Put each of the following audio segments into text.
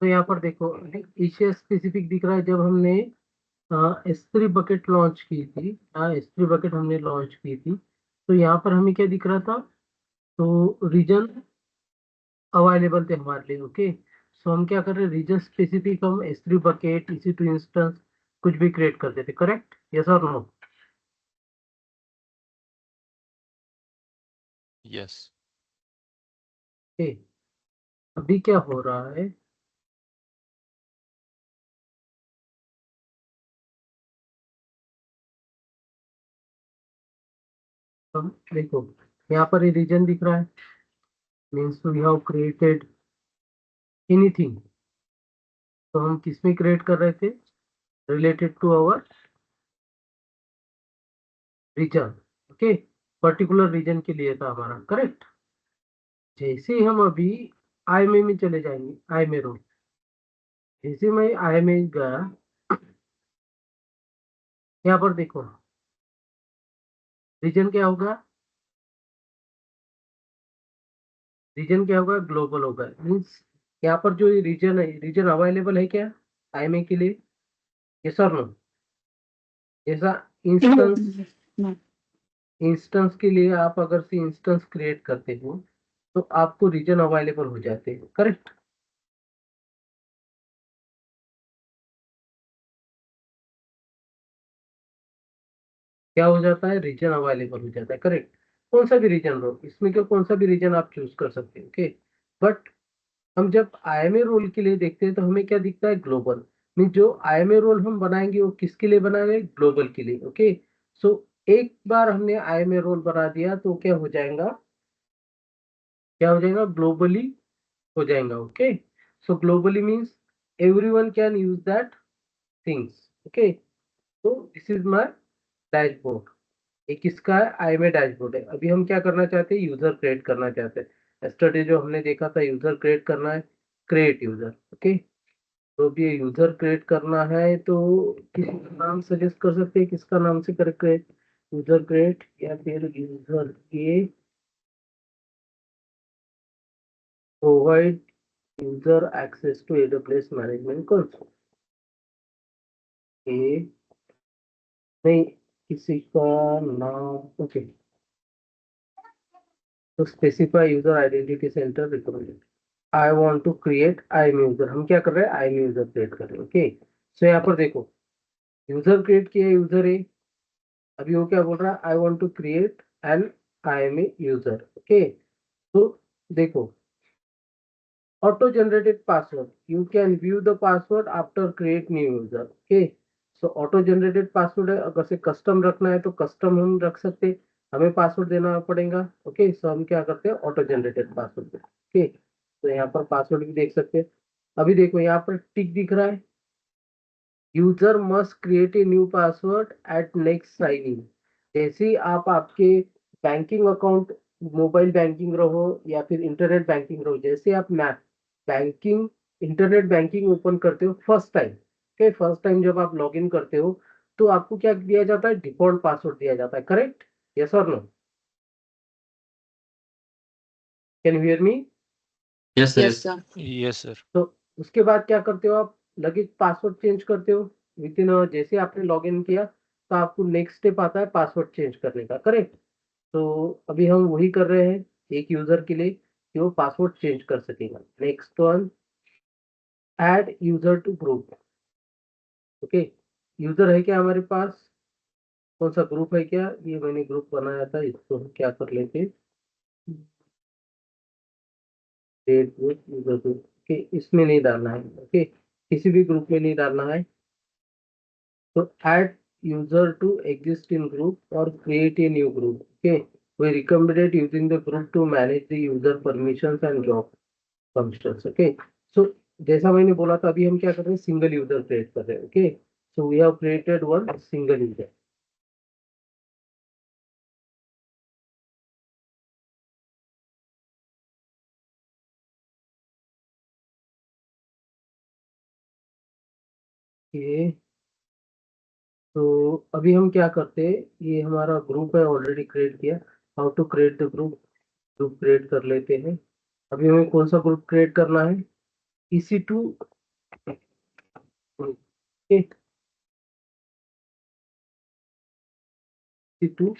तो यहाँ पर देखो एशिया स्पेसिफिक दिख रहा है। जब हमने S3 बकेट लॉन्च की थी, S3 बकेट हमने लॉन्च की थी, तो यहाँ पर हमें क्या दिख रहा था? तो रीजन अवेलेबल थे हमारे लिए। ओके, सो हम क्या कर रहे हैं, रीजन स्पेसिफिक हम S3 बकेट EC2 इंस्टेंस कुछ भी क्रिएट कर देते। करेक्ट, यस और नो? यस। ओके, अभी क्या हो रहा है, हम देखो यहाँ पर ये रीजन दिख रहा है, means we have created anything. तो हम किस में क्रिएट कर रहे थे? Related to our region. Okay, particular region के लिए था हमारा। करेक्ट। जैसे ही हम अभी आई में चले जाएंगे, आई में रो, जैसे मैं आई में गया, यहाँ पर देखो रीजन क्या होगा, रीजन क्या होगा, ग्लोबल होगा। मीन्स यहाँ पर जो रीजन है, रीजन अवेलेबल है क्या आई में के लिए? ये सर नो, जैसा इंस्टेंस, इंस्टेंस के लिए आप अगर से इंस्टेंस क्रिएट करते हो तो आपको रीजन अवेलेबल हो जाते हैं। करेक्ट। क्या हो जाता है? रीजन अवेलेबल हो जाता है। करेक्ट। कौन सा भी रीजन हो इसमें, क्या कौन सा भी रीजन आप चूज कर सकते हैं। ओके, बट हम जब IMA रोल के लिए देखते हैं तो हमें क्या दिखता है? ग्लोबल। मीन जो IMA रोल हम बनाएंगे वो किसके लिए बनाएंगे? ग्लोबल के लिए। ओके, सो एक बार हमने IMA रोल बना दिया तो क्या हो जाएगा, क्या हो जाएगा? ग्लोबली हो जाएगा। Okay, so globally means everyone can use that things. Okay, तो दिस इज माय डैशबोर्ड। ये किसका है? IMA डैशबोर्ड है। अभी हम क्या करना चाहते हैं? यूजर क्रिएट करना चाहते हैं। yesterday जो हमने देखा था यूजर क्रिएट करना है, क्रिएट यूजर। ओके, तो अभी ये यूजर क्रिएट करना है तो किस नाम सजेस्ट कर सकते हैं, किसका नाम से कर क्रिएट? यूजर क्रिएट या फिर यूजर के provide user access to AWS management console. ये नहीं, किसी का नाम। ओके, तो specify user identity centre recommended. I want to create IMA user. हम क्या कर रहे हैं? IMA यूजर क्रिएट कर रहे हैं। ओके, सो यहाँ पर देखो यूजर क्रिएट किया, यूजर है। अभी वो क्या बोल रहा है? I want to create an IMA user. Okay, तो देखो auto generated password, you can view the password after create new user. Okay, so auto generated password है, अगर से कस्टम रखना है तो कस्टम हम रख सकते हैं, हमें पासवर्ड देना पड़ेगा। ओके, सो हम क्या करते हैं? Auto generated password. ओके, तो यहाँ पर पासवर्ड भी देख सकते हैं। अभी देखो यहाँ पर टिक दिख रहा है, user must create a new password at next sign in. जैसे ही आप आपके बैंकिंग अकाउंट, मोबाइल बैंकिंग रहो या फिर इंटरनेट बैंकिंग रहो, जैसे आप बैंकिंग, इंटरनेट बैंकिंग ओपन करते हो first time, okay, first time जब आप लॉग इन करते हो तो आपको क्या दिया जाता है? डिफॉल्ट पासवर्ड दिया जाता है। करेक्ट, यस और no? Can you hear me? Yes sir. Yes sir. Yes sir. तो उसके बाद क्या करते हो आप? लगे पासवर्ड चेंज करते हो विद इन, जैसे आपने लॉग इन किया तो आपको नेक्स्ट स्टेप आता है पासवर्ड चेंज करने का। करेक्ट, तो अभी हम वही कर रहे हैं एक यूजर के लिए कि वो पासवर्ड चेंज कर सकेगा। Next one, add user to group. Okay, user है क्या हमारे पास? कौन सा ग्रुप है क्या? ये मैंने ग्रुप बनाया था, इसको हम क्या कर लेते, ग्रुप, यूजर ग्रुप। ओके, इसमें नहीं डालना है। ओके, किसी भी ग्रुप में नहीं डालना है। तो add user to existing group or create a new group. Okay, we recommended using the group to manage the user permissions and job functions. Okay, so जैसा मैंने बोला था अभी हम क्या कर रहे हैं? सिंगल यूजर क्रिएट कर रहे हैं। Okay, so we have created one single user. Okay, तो अभी हम क्या करते हैं, ये हमारा ग्रुप है ऑलरेडी क्रिएट किया। How to create the group? Group create कर लेते हैं। अभी हमें कौन सा ग्रुप क्रिएट करना है? EC2 okay, EC2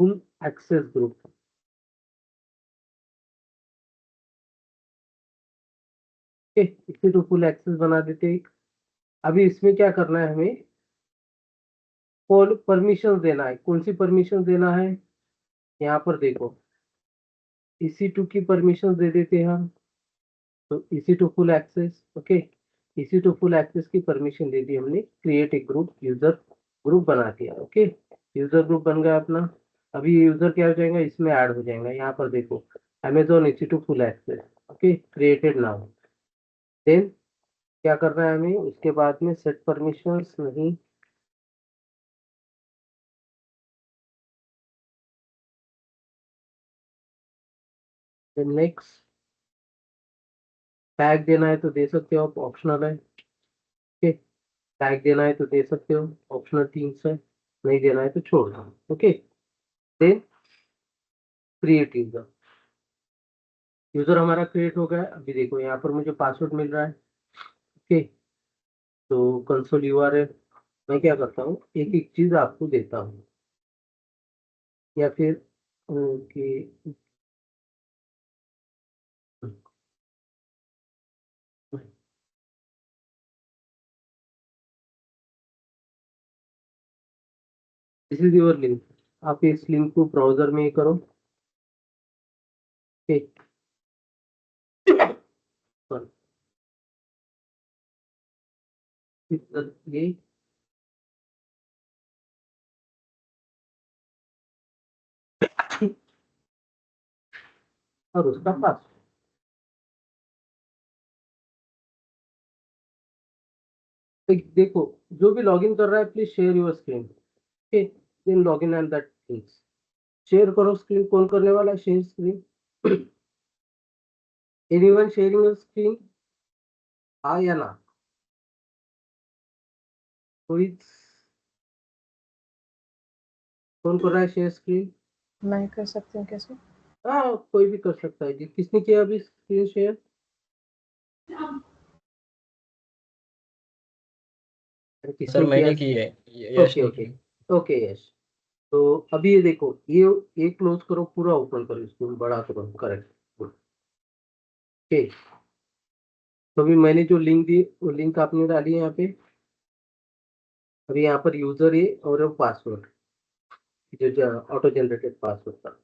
full access group. EC2 full access बना देते हैं। अभी इसमें क्या करना है हमें, परमिशन देना है। कौन सी परमिशन देना है, यहाँ पर देखो EC2 की परमिशन दे देते हैं हम। तो EC2 full access, okay, EC2 full access की परमिशन दे दी हमने। क्रिएट एक ग्रुप, यूजर ग्रुप बना दिया। ओके, यूजर ग्रुप बन गया अपना। अभी ये यूजर क्या हो जाएगा, इसमें ऐड हो जाएगा। यहाँ पर देखो Amazon EC2 full access, okay, created now. Then क्या करना है हमें, उसके बाद में सेट परमिशंस नहीं, नेक्स्ट टैग देना है तो दे सकते हो आप, ऑप्शनल है। ओके, टैग देना है तो दे सकते हो, ऑप्शनल थिंग्स है। नहीं देना है तो छोड़ दो। Okay, then create user. User हमारा क्रिएट हो गया। अभी देखो यहाँ पर मुझे पासवर्ड मिल रहा है। ओके, तो कंसोल यूआरएल, मैं क्या करता हूँ, एक एक चीज आपको देता हूँ, या फिर कि दिस इज योर लिंक। आप इस लिंक को ब्राउजर में ही करो। ओके, ये और उसका पास। देखो, जो भी लॉगिन कर रहा है please share your screen. Okay, then login and that things. Share करो स्क्रीन। कौन करने वाला है share screen? Anyone sharing your screen, हाँ या ना? कोई, कौन कर रहा है शेयर स्क्रीन? मैं कर सकती हूँ कैसे? हाँ, कोई भी कर सकता है जी। किसने किया अभी स्क्रीन शेयर? सर किसने किया? मैंने की है, यश ओके ने ओके की। Okay, yes. तो अभी ये देखो, ये क्लोज करो, पूरा ओपन करो, इसको बड़ा करो, करेक्ट। ओके, तो अभी मैंने जो लिंक दी, वो लिंक आपने डाली है यहाँ पे। अभी यहाँ पर यूजर है और पासवर्ड, जो ऑटो जनरेटेड पासवर्ड था।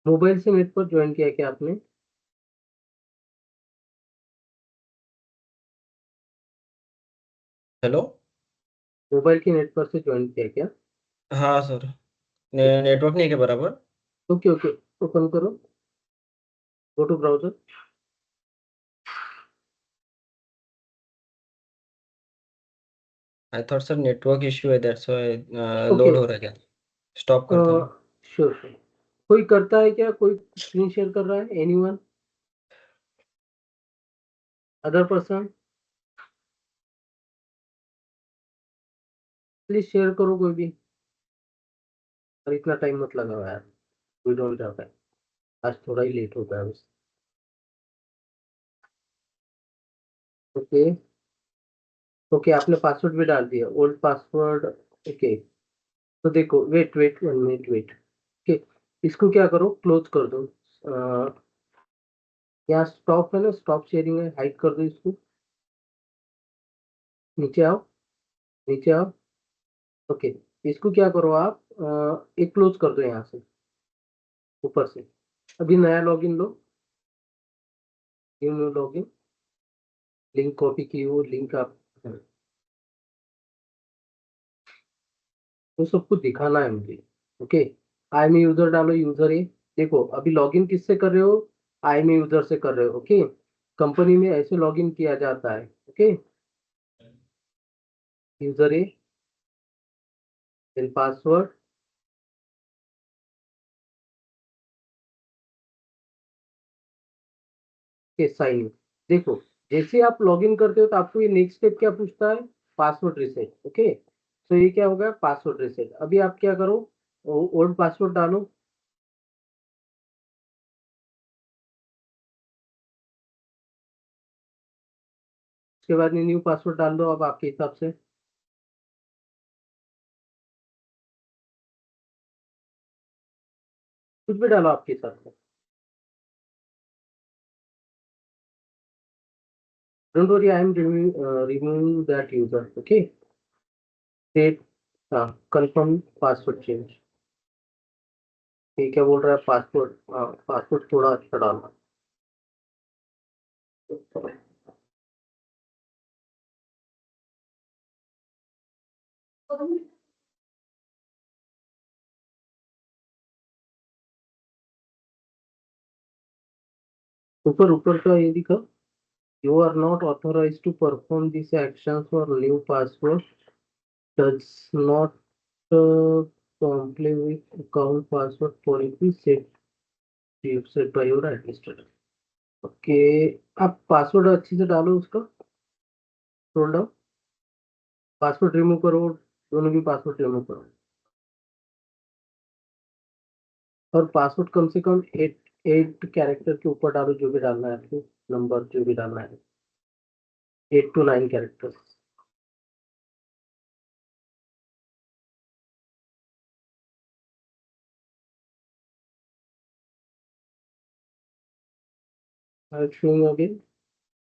मोबाइल से नेट पर ज्वाइन किया क्या आपने? हेलो। मोबाइल के नेट पर से ज्वाइन किया क्या? हाँ सर, नेटवर्क नहीं है क्या बराबर? ओके ओके, ओपन करो, go to browser. I thought sir network issue है, दैट्स व्हाई ओके, लोड हो रहा है क्या? स्टॉप करता हूँ। Sure sure. कोई करता है क्या, कोई स्क्रीन शेयर कर रहा है? Anyone, other person, please share करो कोई भी। और इतना टाइम मत लगाओ यार, कोई डोंट जाता है। आज थोड़ा ही लेट होता है बस। ओके ओके, आपने पासवर्ड भी डाल दिया, ओल्ड पासवर्ड। ओके, तो देखो, wait wait 1 minute wait. Okay, इसको क्या करो, क्लोज कर दो। यहाँ स्टॉप है ना, स्टॉप शेयरिंग है, हाइड कर दो इसको। नीचे आओ, नीचे आओ। ओके, इसको क्या करो आप, एक क्लोज कर दो यहाँ से, ऊपर से। अभी नया लॉगिन लो, न्यू लॉगिन। लिंक कॉपी की हो, लिंक आप, तो सब कुछ दिखाना है मुझे। ओके, आई एम यूजर डालो, यूजर है। देखो अभी लॉगिन किससे कर रहे हो, आई एम यूजर से कर रहे हो। ओके, कंपनी में ऐसे लॉगिन किया जाता है। ओके, यूजर है, देन पासवर्ड, के साइन इन। देखो जैसे आप लॉगिन करते हो तो आपको ये नेक्स्ट स्टेप क्या पूछता है, पासवर्ड रीसेट। ओके, तो ये क्या होगा, पासवर्ड रीसेट। अभी आप क्या करो, ओल्ड पासवर्ड डालो, उसके बाद न्यू पासवर्ड डाल दो अब आपके हिसाब से। कुछ भी डालो आपके हिसाब से, don't worry, I am removing that user. Okay, set, हाँ, कंफर्म पासवर्ड चेंज। ये क्या बोल रहा है, पासवर्ड, हाँ पासवर्ड थोड़ा अच्छा डालना। ऊपर ऊपर का ये दिखा, you are not authorise to perform this action for new password does not comply with account password policy set by your administrator। Okay, आप पासवर्ड अच्छे से डालो उसका, स्क्रॉल डाउन, पासवर्ड रिमूव करो, दोनों भी पासवर्ड रिमूव करो, और पासवर्ड कम से कम 8 कैरेक्टर के ऊपर डालो, जो भी डालना है आपको, नंबर जो भी डालना है, 8 to 9 characters. Showing again,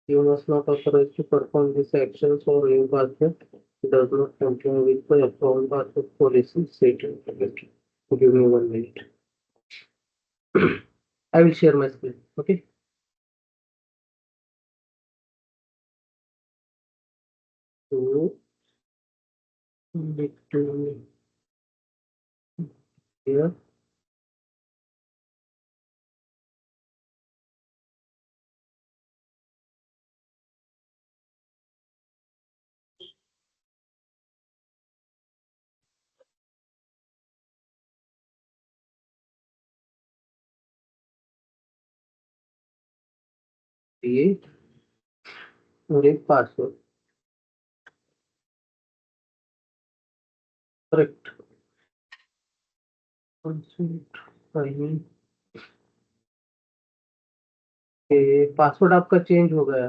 you must not authorize to perform these actions or new password does not comply with the account password policy set in the. Give me 1 minute. I will share my screen. Okay. So between here, create unique password. Correct. Password आपका change हो गया,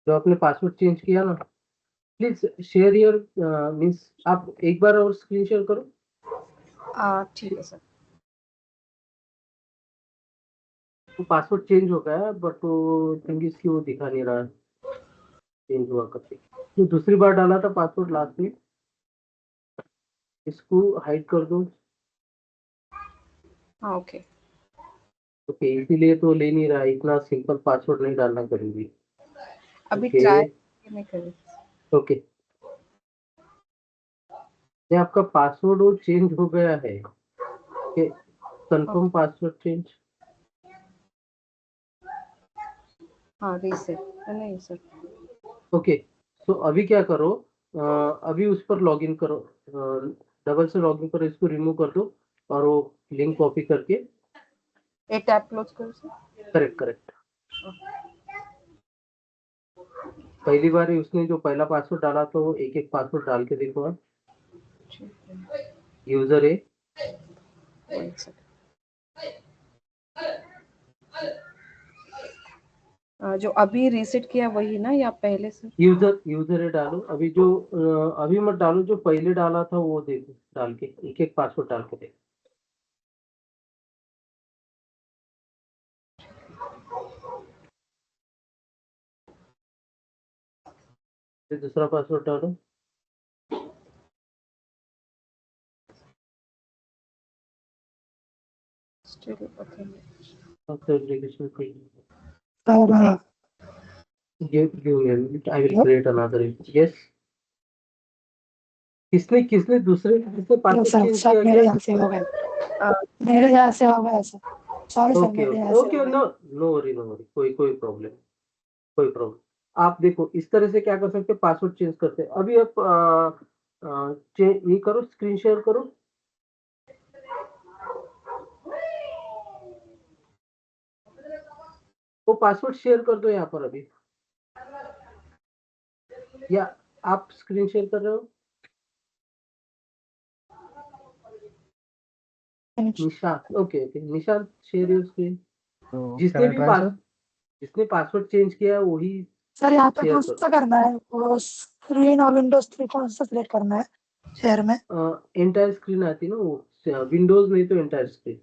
जो आपने password change किया ना, please share your, means आप एक बार और स्क्रीन शेयर करो। ठीक है सर। तो पासवर्ड चेंज हो गया है, बट वो थिंग इसकी वो दिखा नहीं रहा है चेंज हुआ करके। जो दूसरी बार डाला था पासवर्ड लास्ट में, इसको हाइड कर दो। हाँ ओके। ओके, इसीलिए तो ले नहीं रहा है, इतना सिंपल पासवर्ड नहीं डालना कभी भी। अभी ओके, ट्राई नहीं कर रही। ओके, ये आपका पासवर्ड वो चेंज हो गया है, कंफर्म पासवर्ड चेंज। हाँ रीसेट नहीं सर। ओके, तो अभी क्या करो, अभी उस पर लॉगिन करो, डबल से लॉगिन करो, इसको रिमूव कर दो और वो लिंक कॉपी करके। एक टैब क्लोज करो सर। करेक्ट करेक्ट, पहली बार ही उसने जो पहला पासवर्ड डाला तो वो एक एक पासवर्ड डाल के देखो आप। ठीक है, यूजर है, एक सेकंड। जो अभी रीसेट किया वही ना या पहले से? यूजर है डालो, अभी जो अभी मत डालो, जो पहले डाला था वो देखो, डाल के एक एक पासवर्ड डाल के देखो। फिर दूसरा पासवर्ड डालो, स्टिल ओके। और फिर रजिस्टर कर। give me a minute, I will create another image. Yes, किसने किसने किसने पासवर्ड सर चेंज सर किया मेरे क्या? यहाँ से हो गया, मेरे यहाँ से हो गया सर। सॉरी सर, ओके मेरे ओके यहाँ से ओके, हो नो गया। नो वरी नो वरी, कोई कोई प्रॉब्लम, कोई प्रॉब्लम। आप देखो इस तरह से क्या कर सकते हैं, पासवर्ड चेंज करते हैं। अभी आप ये करो, स्क्रीन शेयर करो। वो पासवर्ड शेयर कर दो यहाँ पर अभी, या आप स्क्रीन शेयर कर रहे हो? Nishant, okay okay, Nishant share your screen. तो जिसने कैन भी आई ट्राई सर? जिसने पासवर्ड चेंज किया है वही सर यहाँ पे शेयर कौन सा करना है, वो स्क्रीन और विंडोज 3 कौन सा सिलेक्ट करना है शेयर में? एंटायर स्क्रीन आती है ना वो, विंडोज नहीं तो एंटायर स्क्रीन।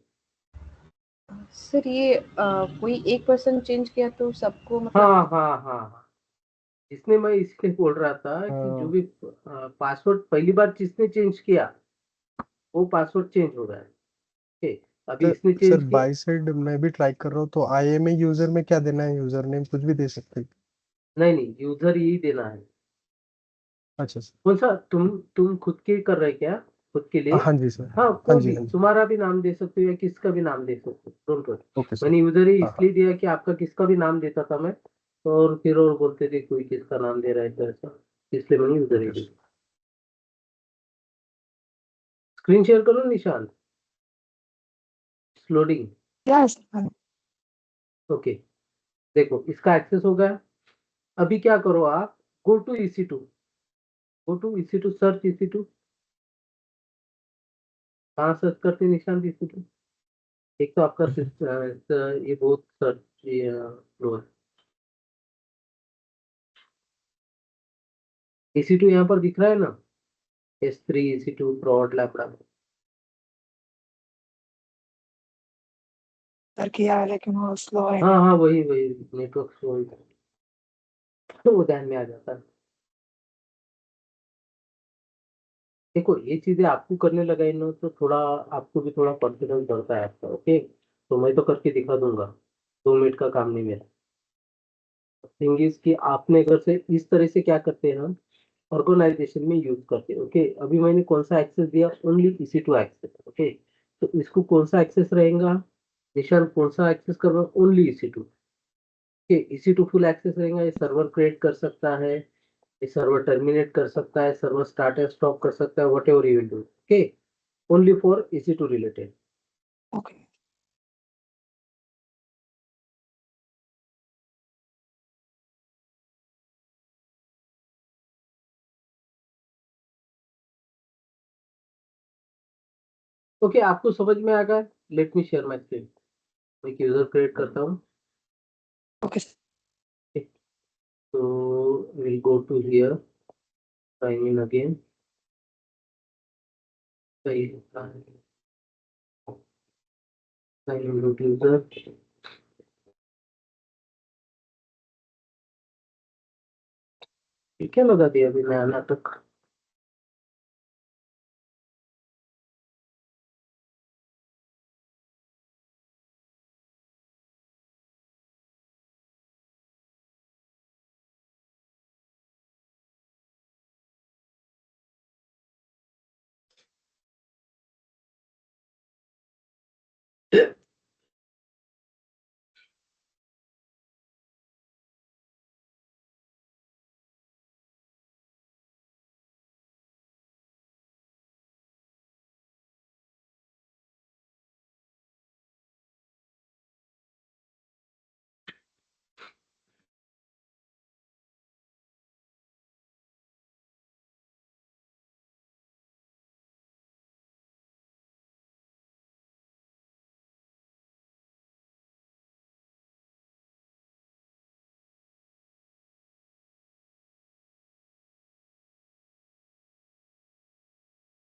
सर ये कोई एक पर्सन चेंज किया तो सबको मतलब हाँ हाँ हाँ हाँ, इसने मैं इसलिए बोल रहा था कि जो भी पासवर्ड पहली बार जिसने चेंज किया वो पासवर्ड चेंज हो रहा है। ठीक, अभी इसने सर चेंज किया। बाई साइड मैं भी ट्राई कर रहा हूँ, तो आई एम ए यूजर में क्या देना है? यूजर नेम कुछ भी दे सकते हैं? नहीं नहीं, यूजर यही देना है। अच्छा सर। कौन सा, तुम खुद के कर रहे क्या, खुद के लिए? हाँ जी सर। हाँ, हाँ कोई जी, भी हाँ जी। तुम्हारा भी नाम दे सकते हो या किसका भी नाम दे सकते हो, डोंट वरी। Okay sir. मैंने यूजर ही हाँ हाँ। इसलिए दिया कि आपका किसका भी नाम देता था मैं, और फिर और बोलते थे कोई किसका नाम दे रहा है तो ऐसा, इसलिए मैंने यूजर ही ओके दिया। स्क्रीन शेयर करो निशांत, लोडिंग। क्या है सर? ओके, देखो इसका एक्सेस हो गया। अभी क्या करो आप, go to EC2, go to EC2, search EC2। कहाँ सर्च करते हैं निशांत EC2? एक तो आपका ये बहुत सर्च लो है। EC2 यहाँ पर दिख रहा है ना, S3 EC2 prod laptop. Sir किया है लेकिन वो स्लो है। हाँ हाँ, वही वही नेटवर्क स्लो, तो वो ध्यान में आ जाता है। देखो ये चीजें आपको करने लगाई ना तो थोड़ा आपको भी थोड़ा कॉन्फिडेंस बढ़ता है आपका। ओके, तो मैं तो करके दिखा दूंगा, 2 मिनट का काम नहीं मेरा। थिंग इज कि आपने अगर से इस तरह से क्या करते हैं हम ऑर्गेनाइजेशन में यूज करते हैं। ओके, अभी मैंने कौन सा एक्सेस दिया, ओनली EC2 एक्सेस। ओके, तो इसको कौन सा एक्सेस रहेगा निशान, कौन सा एक्सेस कर रहा हूँ, only EC2। Okay, EC2 full access रहेगा, ये सर्वर क्रिएट कर सकता है, ये सर्वर टर्मिनेट कर सकता है, सर्वर स्टार्ट एंड स्टॉप कर सकता है, whatever you will do. Okay, only for EC2 related. Okay okay, आपको समझ में आ गया? Let me share my screen. मैं एक यूजर क्रिएट करता हूँ। Okay sir. तो will go to here, sign in again, sign in root user. क्या लगा दिया अभी मैं आना तक?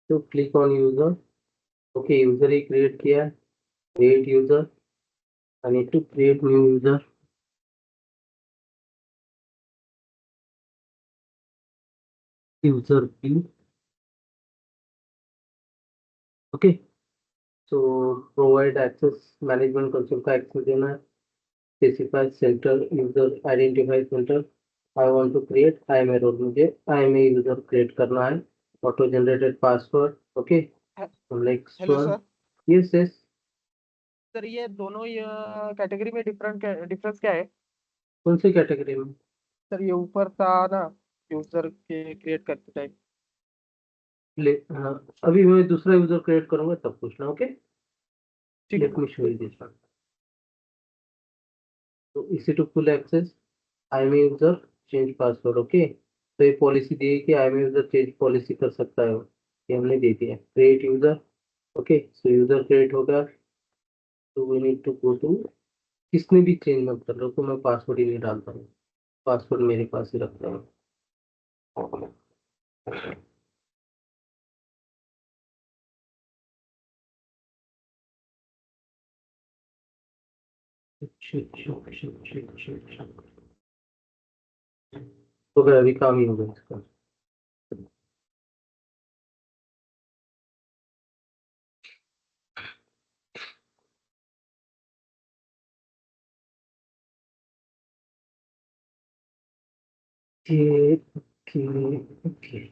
तो click on user. Okay, user ही क्रिएट किया है, create user. I need to create new user, user P. Okay, तो प्रोवाइड एक्सेस मैनेजमेंट कंसोल का एक्सेस देना है, specify centre user identify centre. I want to create IMA role, मुझे IMA user create करना है, auto generated password. Okay, next hello one. Sir. Yes yes, sir ये दोनों category में difference क्या है? कौन सी कैटेगरी में? सर ये ऊपर था ना, यूजर के क्रिएट करते टाइम। हाँ, अभी मैं दूसरा यूजर क्रिएट करूंगा तब पूछना। ओके, ठीक है let sir. Me show you this one. तो इसी to full access I am user change password. Okay, तो ये पॉलिसी दी है कि I am user change policy कर सकता है वो, ये हमने दे दिया। Create user. Okay, so user create होगा। तो we need to go to, किसने भी चेंज मत कर लो, तो मैं पासवर्ड ही नहीं डालता हूँ, पासवर्ड मेरे पास ही रखता हूँ। तो फिर अभी काम ही होगा इसका। Okay okay okay.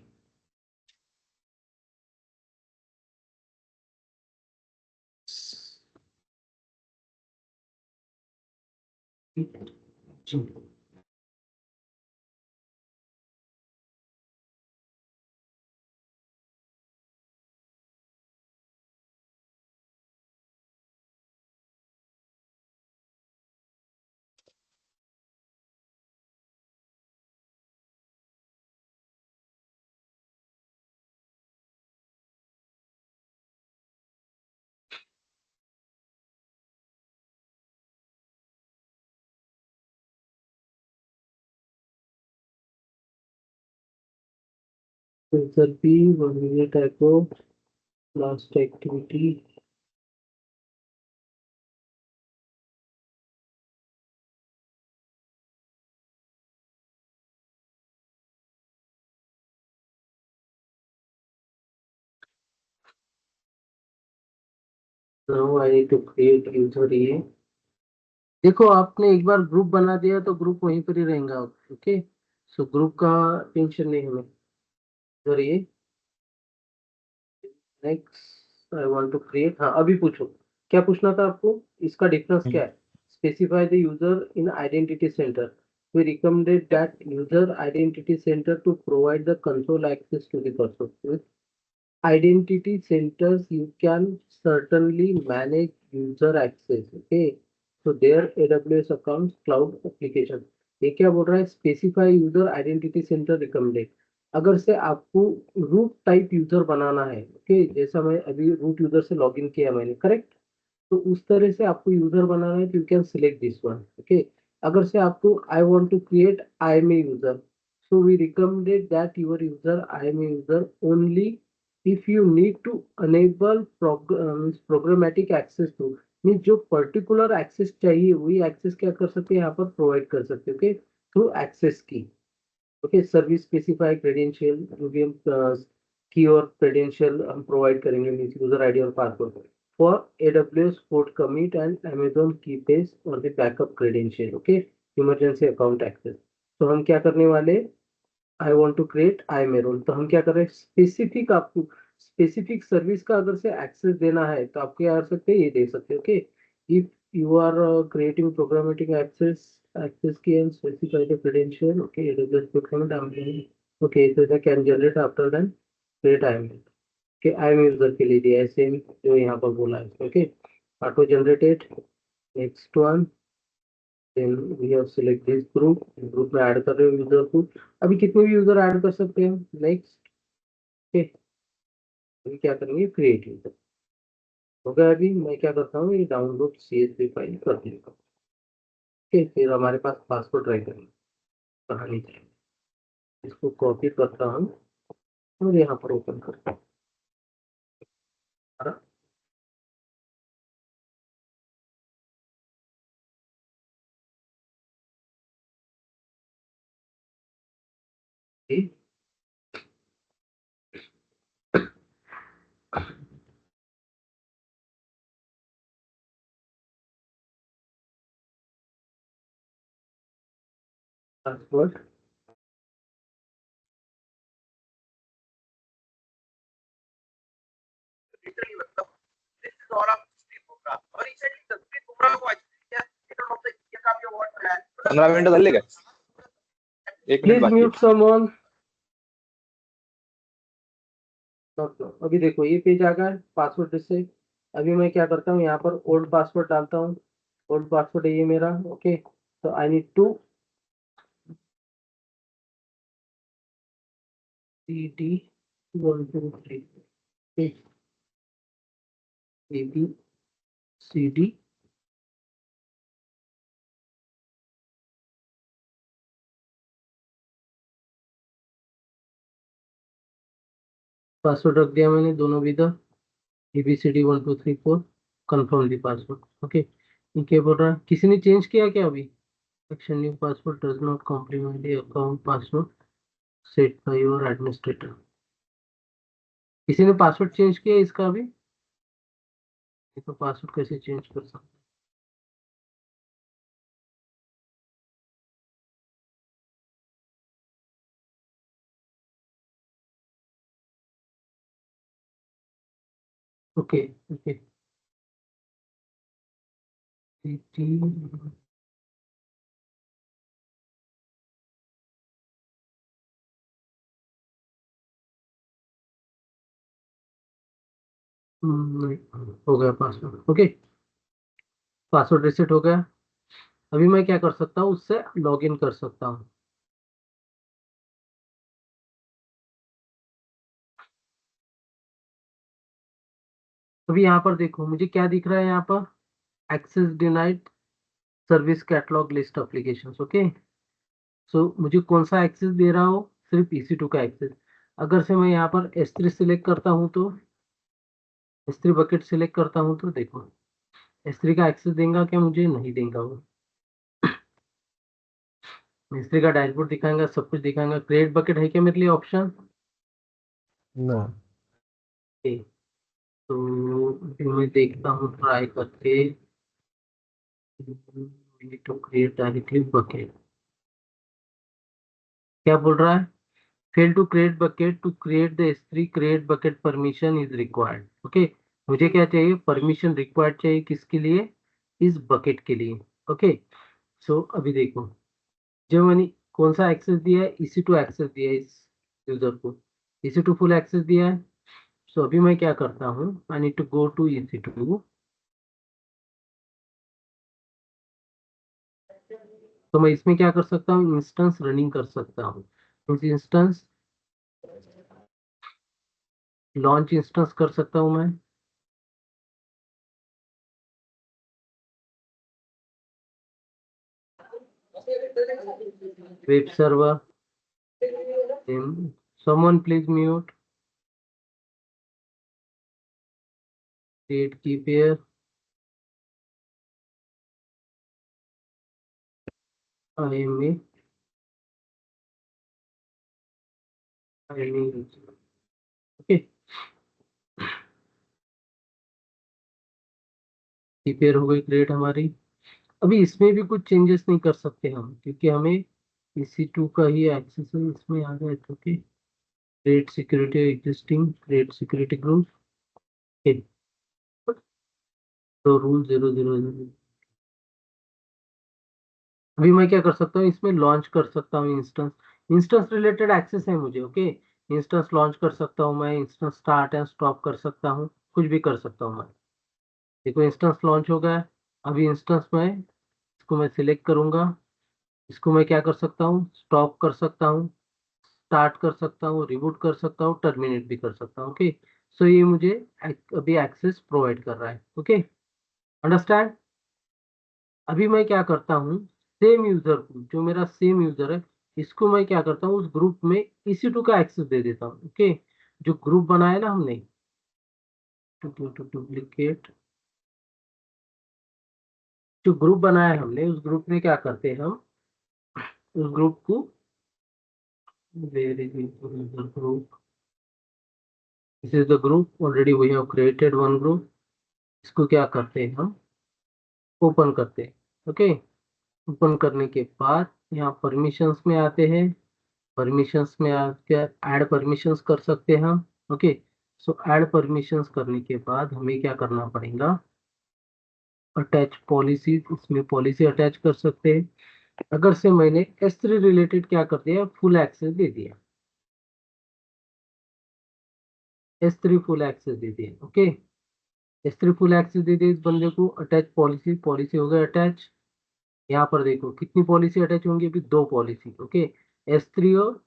User B, 1 minute ago, last activity. Now I need to create user A. देखो आपने एक बार ग्रुप बना दिया तो ग्रुप वहीं पर ही रहेगा। ओके, सो ग्रुप का टेंशन नहीं हमें। उधर ये next I want to create, हाँ अभी पूछो क्या पूछना था आपको, इसका डिफरेंस क्या है। Specify the user in identity centre. we recommended that user identity center to provide the console access to the person. With identity centers you can certainly manage user access. Okay, so their AWS accounts cloud application। ये क्या बोल रहा है, specify user identity centre recommended. अगर से आपको root type user बनाना है, ओके, जैसा मैं अभी रूट यूजर से लॉगिन किया मैंने, करेक्ट, तो उस तरह से आपको यूजर बनाना है तो you can select this one. Okay, अगर से आपको I want to create I am a user, so we recommended that your user I am a user only if you need to enable programmatic access to, mean जो particular access चाहिए वही access क्या कर सकते हैं यहाँ पर provide कर सकते हैं। ओके, थ्रू एक्सेस की। ओके, सर्विस स्पेसिफाई क्रेडेंशियल जो भी हम की और क्रेडेंशियल हम प्रोवाइड करेंगे, मीन यूजर आईडी और password for AWS code commit and Amazon Keybase और the backup credential। Okay, emergency account access. तो हम क्या करने वाले, I want to create I am a role, तो हम क्या कर रहे हैं, स्पेसिफिक आपको स्पेसिफिक सर्विस का अगर से एक्सेस देना है तो आप क्या कर सकते हैं, ये दे सकते हैं। Okay, if you are creating programmatic access access key and specify the credential. Okay, AWS code commit Amazon। Okay, so that can generate after then create IAM कि आई एम यूजर के लिए दिया है सेम जो यहाँ पर बोला है। Okay, auto generated. Next one, then we have select this group, group में ऐड कर रहे हो यूजर को। अभी कितने भी यूजर ऐड कर सकते हैं। नेक्स्ट, ओके, अभी क्या करेंगे, क्रिएट यूजर हो गया। अभी मैं क्या करता हूँ, ये डाउनलोड CSV फाइल कर देता हूँ। ओके, फिर हमारे पास पासवर्ड ट्राई करेंगे, कहानी चाहिए, इसको कॉपी करता हूँ और यहाँ पर ओपन करता हूँ। पासवर्ड पंधरा मिनिटं झाली काय, एक मिनिट प्लीज बाकी म्यूट समवन। अभी देखो ये पेज आ गया पासवर्ड से। अभी मैं क्या करता हूँ, यहाँ पर ओल्ड पासवर्ड डालता हूँ। ओल्ड पासवर्ड है ये मेरा। Okay, So I need to CD 1 2 3. Okay. A B C D. Password रख दिया मैंने दोनों Bidar ABCD 1 2 3 4 confirm the password. Okay, ये क्या बोल रहा है, किसी ने चेंज किया क्या अभी? Action new password does not complement the account password set by your administrator. किसी ने पासवर्ड चेंज किया इसका अभी? ये तो पासवर्ड कैसे चेंज कर सकते? ओके ओके नहीं हो गया पासवर्ड। ओके, पासवर्ड रिसेट हो गया। अभी मैं क्या कर सकता हूँ, उससे लॉग इन कर सकता हूँ। अभी यहाँ पर देखो मुझे क्या दिख रहा है, यहाँ पर access denied service catalog list application. Okay, so मुझे कौन सा एक्सेस दे रहा हो, सिर्फ EC2 का एक्सेस। अगर से मैं यहाँ पर S3 सिलेक्ट करता हूँ तो S3 बकेट सिलेक्ट करता हूँ तो देखो S3 का एक्सेस देगा क्या मुझे? नहीं देगा वो। S3 का डैशबोर्ड दिखाएगा, सब कुछ दिखाएगा। क्रिएट बकेट है क्या मेरे लिए ऑप्शन? नो। तो अभी मैं देखता हूँ ट्राई करके टू क्रिएट डायरेक्टली बकेट। क्या बोल रहा है? Fail to create bucket, to create the S3 create bucket permission is required. Okay, मुझे क्या चाहिए? परमिशन रिक्वायर्ड चाहिए, किसके लिए? इस बकेट के लिए। ओके, सो अभी देखो जो मैंने कौन सा एक्सेस दिया है, EC2 एक्सेस दिया है इस यूजर को, EC2 फुल एक्सेस दिया है। सो अभी मैं क्या करता हूँ, I need to go to EC2। तो मैं इसमें क्या कर सकता हूँ, इंस्टेंस रनिंग कर सकता हूँ। उस इंस्टेंस लॉन्च इंस्टेंस कर सकता हूँ मैं। Web server, someone please mute, create key pair, IMA, okay, की पेयर हो गई क्रिएट हमारी। अभी इसमें भी कुछ चेंजेस नहीं कर सकते हम, क्योंकि हमें EC2 का ही एक्सेस है, इसमें आ गया तो create security existing, create security group, तो रूल 000। अभी मैं क्या कर सकता हूँ, इसमें लॉन्च कर सकता हूँ इंस्टेंस। इंस्टेंस रिलेटेड एक्सेस है मुझे। ओके, इंस्टेंस लॉन्च कर सकता हूँ मैं, इंस्टेंस स्टार्ट एंड स्टॉप कर सकता हूँ, कुछ भी कर सकता हूँ मैं। देखो इंस्टेंस लॉन्च हो गया है। अभी इंस्टेंस में इसको मैं सिलेक्ट करूंगा, इसको मैं क्या कर सकता हूँ, स्टॉप कर सकता हूँ, स्टार्ट कर सकता हूँ, रिबूट कर सकता हूँ, टर्मिनेट भी कर सकता हूँ। ओके, सो ये मुझे अभी एक्सेस प्रोवाइड कर रहा है। Okay, understand? अभी मैं क्या करता हूँ, सेम यूजर को, जो मेरा सेम यूजर है, इसको मैं क्या करता हूँ, उस ग्रुप में EC2 का एक्सेस दे देता हूँ। ओके, जो ग्रुप बनाया ना हमने, डुप्लीकेट, जो ग्रुप बनाया हमने, उस ग्रुप में क्या करते हैं हम, उस ग्रुप को, where is user group, this is the group, already we have created one group. इसको क्या करते हैं हम, ओपन करते हैं। ओके, ओपन करने के बाद यहाँ परमिशंस में आते हैं, परमिशंस में आके ऐड परमिशंस कर सकते हैं हम। ओके, सो ऐड परमिशंस करने के बाद हमें क्या करना पड़ेगा, अटैच पॉलिसी, इसमें पॉलिसी अटैच कर सकते हैं। अगर से मैंने S3 रिलेटेड क्या कर दिया, फुल एक्सेस दे दिया, S3 फुल एक्सेस दे दिया। ओके, S3 फुल एक्सेस दे दिया इस बंदे को, अटैच पॉलिसी, पॉलिसी हो गया अटैच। यहाँ पर देखो कितनी पॉलिसी अटैच होंगी, अभी 2 पॉलिसी। ओके, S3 और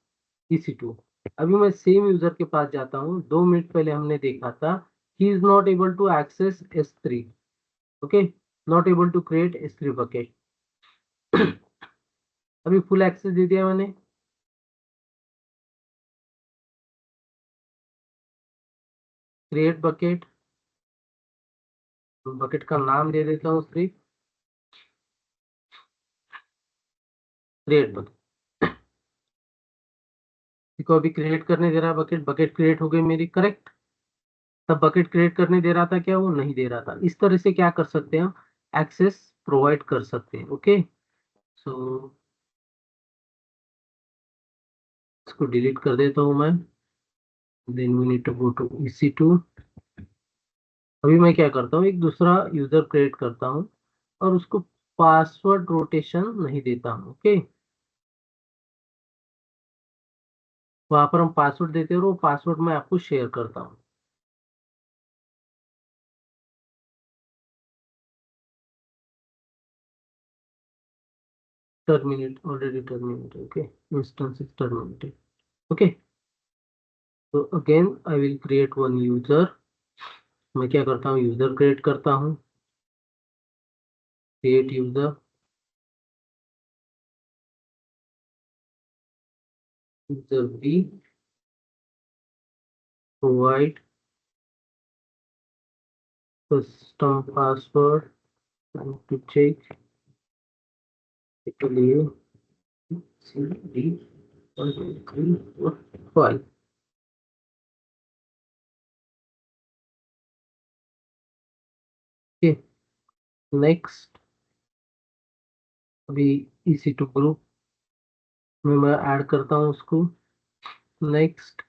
EC2। अभी मैं सेम यूजर के पास जाता हूँ, 2 मिनट पहले हमने देखा था he is not able to access S3। Okay, not able to create S3 bucket. अभी फुल एक्सेस दे दिया मैंने। क्रिएट बकेट, बकेट का नाम दे देता हूँ सिर्फ क्रिएट बकेट। देखो अभी क्रिएट करने दे रहा है बकेट, बकेट क्रिएट हो गई मेरी, करेक्ट। तब बकेट क्रिएट करने दे रहा था क्या, वो नहीं दे रहा था। इस तरह से क्या कर सकते हैं, एक्सेस प्रोवाइड कर सकते हैं। ओके, सो इसको डिलीट कर देता हूँ मैं। Then we need to go to EC2। अभी मैं क्या करता हूँ, एक दूसरा यूजर क्रिएट करता हूँ और उसको पासवर्ड रोटेशन नहीं देता हूँ। ओके, वहां पर हम पासवर्ड देते हैं और वो पासवर्ड मैं आपको शेयर करता हूँ। Terminate, already terminate. Okay, instance is terminated. Okay, तो again I will create one user. मैं क्या करता हूँ, यूजर क्रिएट करता हूँ, create user, user B, provide custom password to check के लिए CD 1 2 3 4 5। Okay, next. अभी EC2 ग्रुप में मैं ऐड करता हूँ उसको। Next,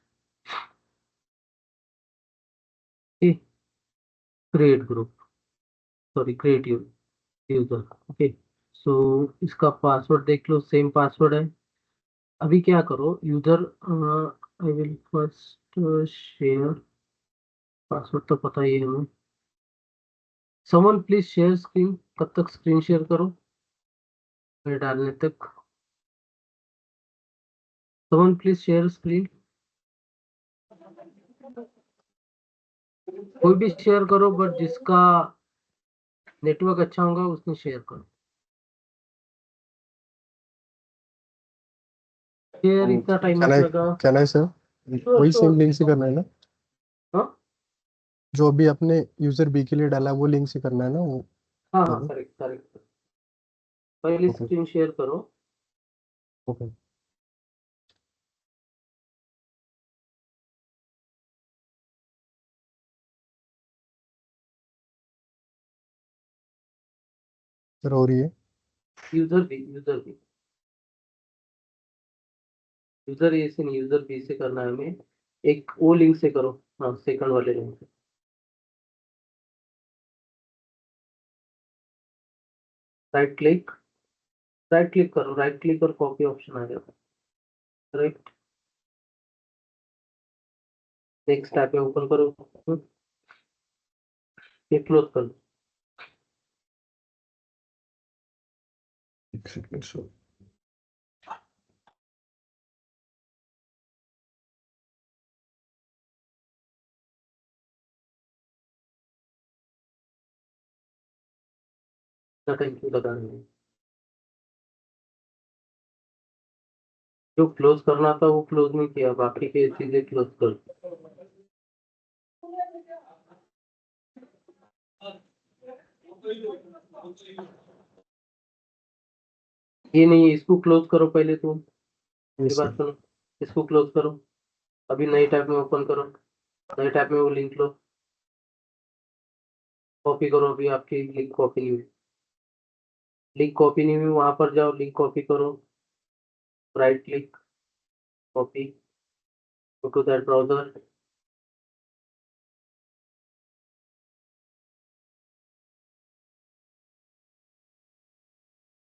create group, sorry create user. Okay, so इसका पासवर्ड देख लो, सेम पासवर्ड है। अभी क्या करो, user, I will first share, password तो पता ही है हमें। समवन प्लीज शेयर स्क्रीन, कब तक स्क्रीन शेयर करो, मैं डालने तक। समवन प्लीज शेयर स्क्रीन, कोई भी शेयर करो बट जिसका नेटवर्क अच्छा होगा उसने शेयर करो। शेयर इतना टाइम मत लगाओ। कैन आई सर, वही सेम लिंक से करना है ना, हाँ जो अभी अपने यूजर बी के लिए डाला है वो लिंक से करना है ना वो। हाँ हाँ, करेक्ट करेक्ट। पहले ओके स्क्रीन शेयर करो। ओके सर, हो रही है। User B, user B, user A से नहीं, यूजर बी से करना है हमें। एक वो लिंक से करो, हाँ सेकंड वाले लिंक से। राइट क्लिक, राइट क्लिक करो, राइट क्लिक और कॉपी ऑप्शन आ जाता है। राइट, नेक्स्ट टैब पे ओपन करो, ये क्लोज कर दो। एक सेकंड सर। थैंक यू लगा रहे हैं। जो क्लोज करना था वो क्लोज नहीं किया, बाकी के चीजें क्लोज कर दो। ये नहीं है, इसको क्लोज करो पहले तुम। ये ये बात सर, सुनो, इसको क्लोज करो। अभी नई टैब में ओपन करो, नए टैब में वो लिंक लो, कॉपी करो। अभी आपकी लिंक कॉपी नहीं हुई, लिंक कॉपी नहीं हुई, वहां पर जाओ, लिंक कॉपी करो, right click, copy, go to that browser.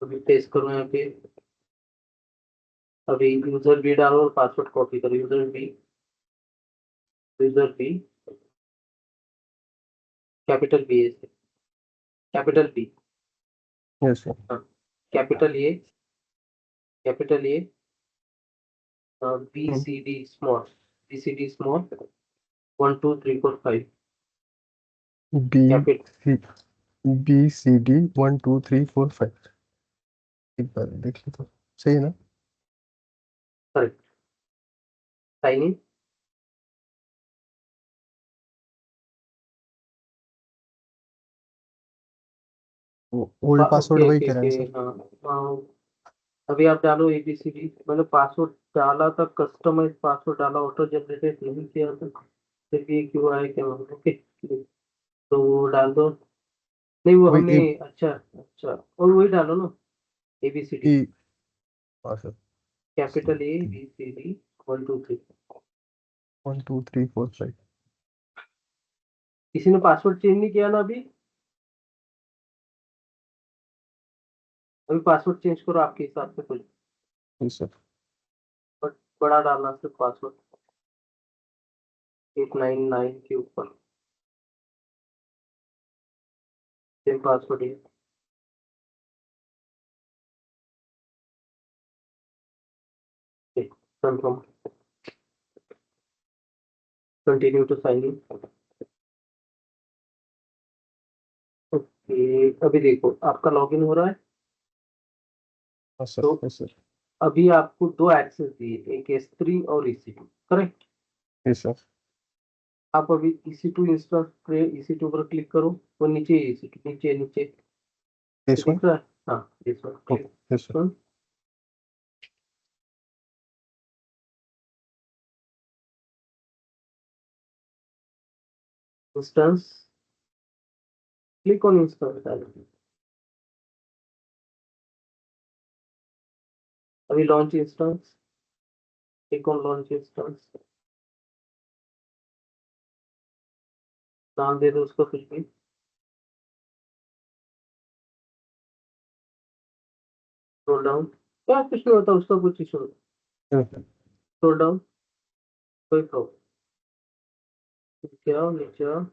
अभी पेस्ट करो यहाँ पे। अभी यूजर बी डालो और पासवर्ड कॉपी करो, user B, user B, capital B है, कैपिटल बी। Yes sir. हाँ, capital A B C D small 1 2 3 4 5 B capital C B C D 1 2 3 4 5। एक बार देख लो तो सही है ना? Correct. Sign in old password okay वही ओके कह रहे हैं ओके सर। हाँ। अभी आप डालो ABCD, मैंने पासवर्ड डाला था, कस्टमाइज पासवर्ड डाला, ऑटो जनरेटेड नहीं किया था, फिर भी क्यों आया क्या मालूम। ओके, तो वो डाल दो। नहीं वो वही हमने, ए अच्छा अच्छा, और वही डालो ना, ABCD, ई हाँ सर। Capital ABCD 1 2 3। 1 2 3 4 5। किसी ने पासवर्ड चेंज नहीं किया ना अभी? अभी पासवर्ड चेंज करो आपके हिसाब से कुछ, जी सर। बट बड़ा डालना सिर्फ पासवर्ड, 899 के ऊपर सेम पासवर्ड है। Confirm, continue to sign in. Okay, अभी देखो आपका लॉगिन हो रहा है। हाँ सर, तो yes सर। अभी आपको दो एक्सेस दिए, एक S3 और EC2, करेक्ट। जी सर। आप अभी EC2 इंस्टॉल करे, EC2 पर क्लिक करो, वो नीचे EC2, नीचे नीचे दिस वन। दिख रहा है। हाँ, this one, click yes sir. One. Instance, click on instance directly. अभी launch instance, click on launch instance, नाम दे दो उसको कुछ भी। स्क्रॉल डाउन, क्या कुछ नहीं होता उसका, कुछ इशू। स्क्रॉल डाउन, कोई प्रॉब्लम, नीचे आओ नीचे आओ।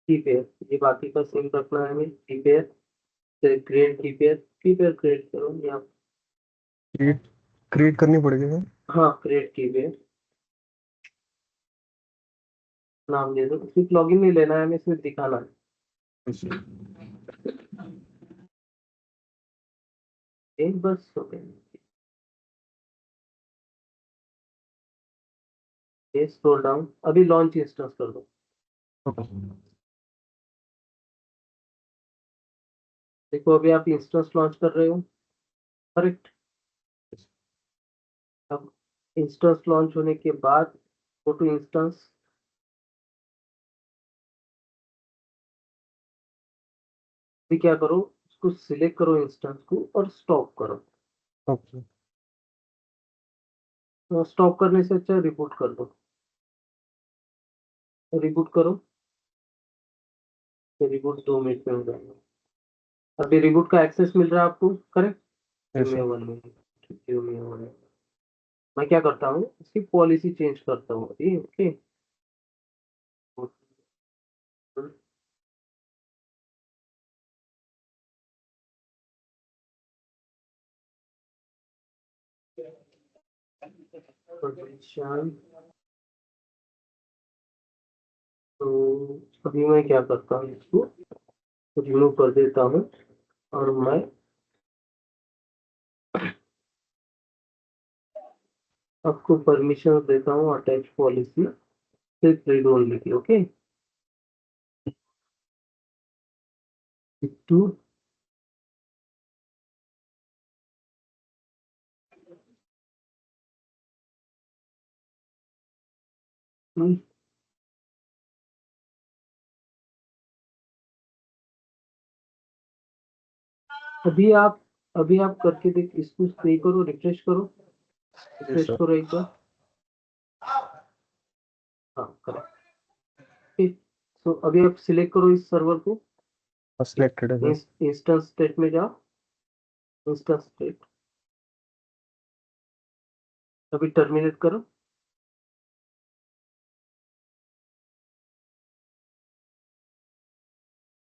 कीपेयर, ये बाकी का सेम रखना है हमें। कीपेयर से क्रिएट कीपेयर क्रिएट करो यहाँ। क्रिएट क्रिएट करनी पड़ेगी सर। हाँ, क्रिएट कीपेयर, नाम दे दो, सिर्फ लॉगिन नहीं लेना है हमें, सिर्फ दिखाना है। Yes, sir। एक बस हो गया। ये स्क्रॉल डाउन, अभी लॉन्च इंस्टेंस कर दो। Okay। देखो अभी आप इंस्टेंस लॉन्च कर रहे हो, करेक्ट। अब इंस्टेंस लॉन्च होने के बाद गो टू इंस्टेंस, भी क्या करो, उसको सिलेक्ट करो इंस्टेंस को और स्टॉप करो। Okay। तो स्टॉप करने से अच्छा रिबूट कर दो, रिबूट करो, तो रिबूट 2 मिनट में हो जाएगा। अभी रिबूट का एक्सेस मिल रहा है आपको, करेक्ट। Yes, sir। 1 मिनट, मैं क्या करता हूँ, इसकी पॉलिसी चेंज करता हूँ अभी, ओके। परमिशन, तो अभी मैं क्या करता हूँ, इसको रिमूव कर देता हूँ, और मैं आपको परमिशन देता हूँ, अटैच पॉलिसी, सिर्फ रीड ओनली की, ओके। टू अभी आप करके देख, इसको स्टे करो, रिफ्रेश करो, Yes, रिफ्रेश sir। करो एक बार। हाँ, करेक्ट, ठीक। तो अभी आप सिलेक्ट करो इस सर्वर को, सिलेक्टेड है सर। इंस्टेंस स्टेट में जाओ, इंस्टेंस स्टेट, अभी टर्मिनेट करो।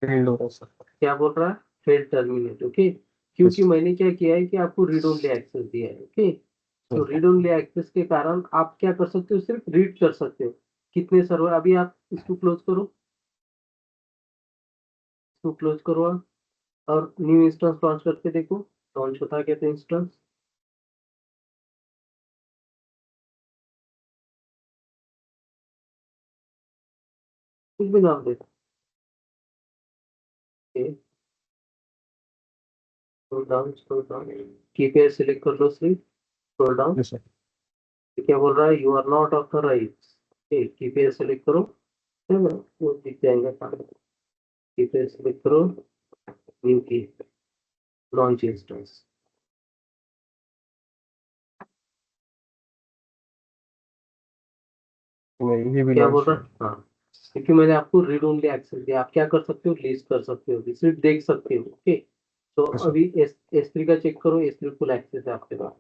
फील्ड हो रहा है सर। क्या बोल रहा है, फेल टर्मिनेट, ओके। क्योंकि Yes. मैंने क्या किया है कि आपको रीड ओनली एक्सेस दिया है। ओके, तो हम्म। रीड ओनली एक्सेस के कारण आप क्या कर सकते हो, सिर्फ रीड कर सकते हो। कितने सर्वर, अभी आप इसको क्लोज करो, इसको क्लोज करो आप, और न्यू इंस्टेंस लॉन्च करके देखो, लॉन्च होता है क्या तो इंस्टेंस। कुछ भी नाम दे, scroll down, scroll down, key pair select कर लो, सिर्फ स्क्रॉल डाउन। Yes, sir. क्या बोल रहा है, you are not authorise. Keypad select करो, है ना, वो दिख जाएगा सामने। कीपैड सिलेक्ट करो, न्यू की, लॉन्च इंस्टेंस। नहीं, ये भी क्या बोल लॉन्च रहा है, हाँ, क्योंकि मैंने आपको रीड ओनली एक्सेस दिया, आप क्या कर सकते हो, लिस्ट कर सकते हो, सिर्फ देख सकते हो। ओके, तो Yes, sir. अभी S3 का चेक करो, S3 फुल एक्सेस है आपके पास।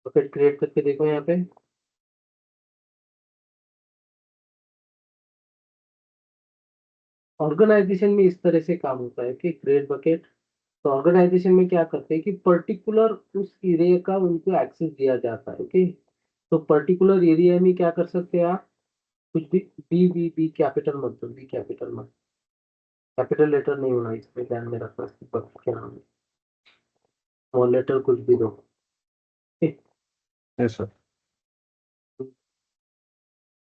बकेट क्रिएट करके देखो यहाँ पे। ऑर्गेनाइजेशन में इस तरह से काम होता है कि क्रिएट बकेट। तो ऑर्गेनाइजेशन में क्या करते हैं कि पर्टिकुलर उस एरिया का उनको एक्सेस दिया जाता है। ओके, तो पर्टिकुलर एरिया में क्या कर सकते हैं आप, कुछ भी, बी कैपिटल मत दो, बी कैपिटल मत, कैपिटल लेटर नहीं होना इसमें, ध्यान में रखना। क्या नाम है, स्मॉल लेटर कुछ भी दो। Yes, sir.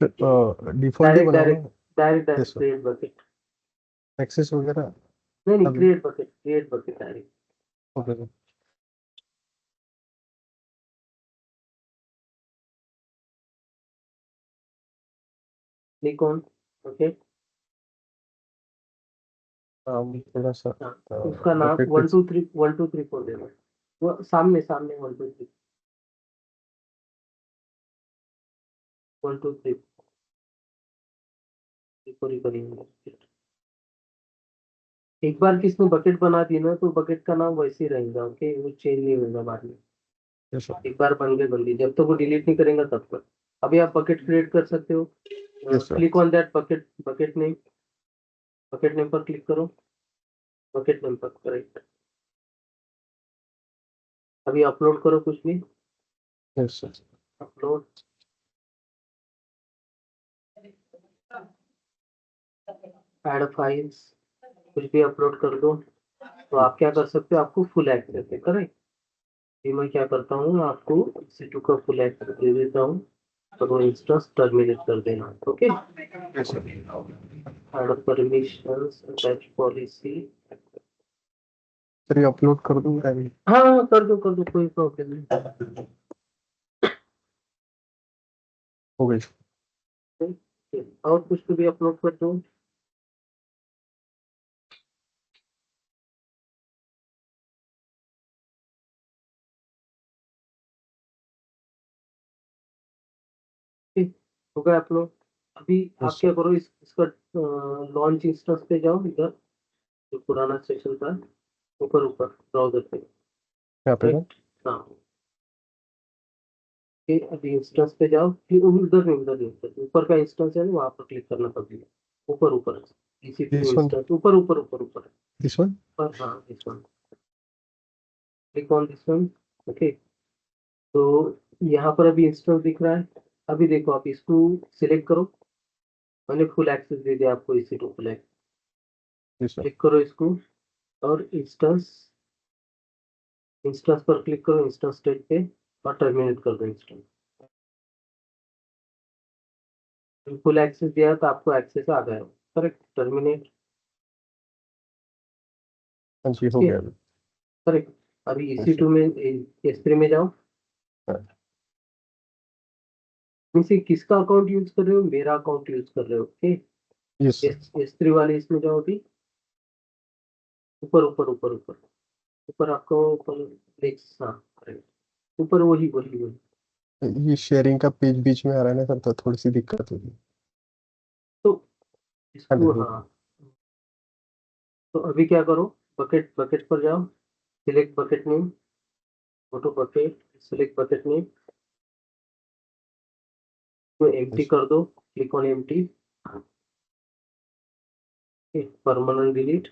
डिफॉल्ट ही डायरेक्ट बनाओ डायरेक्ट ना। Direct Yes, direct sir. Create bucket, access वगैरह नहीं नहीं, अभी। Create bucket direct. Okay sir. Click on, okay, थोड़ा सा हाँ, उसका नाम बकेट 1 2 3 4 देना, वो सामने सामने 1 2 3 करेंगे। एक बार किसने बकेट बना दी ना, तो बकेट का नाम वैसे ही रहेगा। ओके, वो चेंज नहीं होगा बाद में। Yes, sir. एक बार बन गई, जब तक वो डिलीट नहीं करेंगे तब तक। अभी आप बकेट क्रिएट कर सकते हो। Yes, sir. Click on that bucket, bucket name पर क्लिक करो, बकेट नेम पर, करेक्ट। अभी अपलोड करो कुछ भी, Yes, sir. Upload, add files, कुछ भी अपलोड कर दो। तो आप क्या कर सकते हो, आपको फुल एक्सेस है, करेक्ट। ये मैं क्या करता हूँ, आपको C2 का फुल एक्सेस दे देता हूँ, और वो इंस्टेंस टर्मिनेट कर देना। Okay, Yes, sir. Add permissions, attach policy. Sir ये अपलोड कर दूंगा अभी। हाँ, कर दो, कोई प्रॉब्लम नहीं। हो गई। और कुछ भी अपलोड कर दो। ठीक, हो गया अपलोड। अभी Yes, आप क्या sir. करो, इसका लॉन्च इंस्टेंस पे जाओ, इधर जो पुराना सेशन था, ऊपर ऊपर ब्राउजर पे, यहाँ पे ना। राइट, हाँ। ठीक, अभी इंस्टेंस पे जाओ, फिर उधर नहीं, ऊपर का इंस्टेंस है ना, वहाँ पर क्लिक करना पड़ेगा, ऊपर ऊपर, EC2 दिस वन, इंस्टेंस, ऊपर, दिस वन। हाँ, this one, click on this one. Okay, तो यहाँ पर अभी इंस्टेंस दिख रहा है। अभी देखो, आप इसको सिलेक्ट करो, मैंने फुल एक्सेस दे दिया आपको, EC2 full access. This one. Click करो इसको, और इंस्टेंस इंस्टेंस पर क्लिक करो, इंस्टेंस स्टेट पे, और टर्मिनेट कर दो इंस्टेंस। फुल एक्सेस दिया तो आपको एक्सेस आ गया, करेक्ट, टर्मिनेट। हाँ जी, हो गया अभी। करेक्ट, अभी Yes, EC2 में, S3 में जाओ। हाँ। इनसे किसका अकाउंट यूज कर रहे हो, मेरा अकाउंट यूज कर रहे हो। Okay, Yes, sir. S3 वाले इसमें जाओ अभी, ऊपर ऊपर आपको, ऊपर देख, हाँ, करेक्ट, ऊपर वही। ये शेयरिंग का पेज बीच में आ रहा है ना सर, तो थोड़ी सी दिक्कत होगी। तो हाँ इसको, जी। हाँ, तो अभी क्या करो, बकेट पर जाओ, select bucket name, go to bucket, select bucket name, तो एम्प्टी कर दो, click on empty, permanent delete,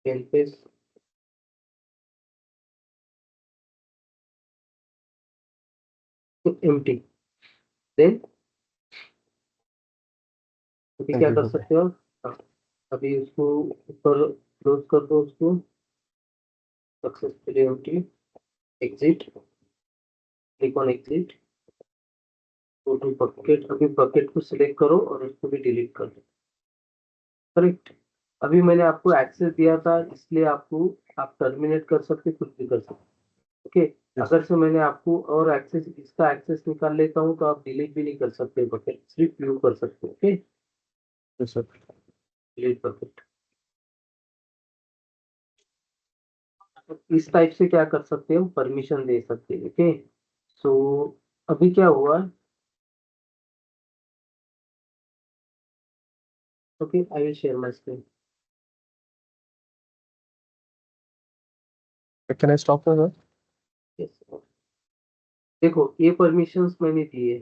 page empty. Then अभी क्या कर सकते हो, हाँ, अभी उसको ऊपर क्लोज कर दो उसको, successfully empty, exit, click on exit, go to bucket. अभी बकेट को सिलेक्ट करो और उसको भी डिलीट कर दो, करेक्ट। अभी मैंने आपको एक्सेस दिया था इसलिए आपको, आप टर्मिनेट कर सकते, कुछ भी कर सकते, ओके। अगर से मैंने आपको और एक्सेस, इसका एक्सेस निकाल लेता हूँ तो आप डिलीट भी नहीं कर सकते बकेट, सिर्फ व्यू कर सकते, ओके। सर डिलीट बकेट, इस टाइप से क्या कर सकते हैं हम, परमिशन दे सकते हैं, ओके। सो अभी क्या हुआ, okay, I will share my screen. Can I stop sir? Yes, देखो ये परमिशंस मैंने दिए,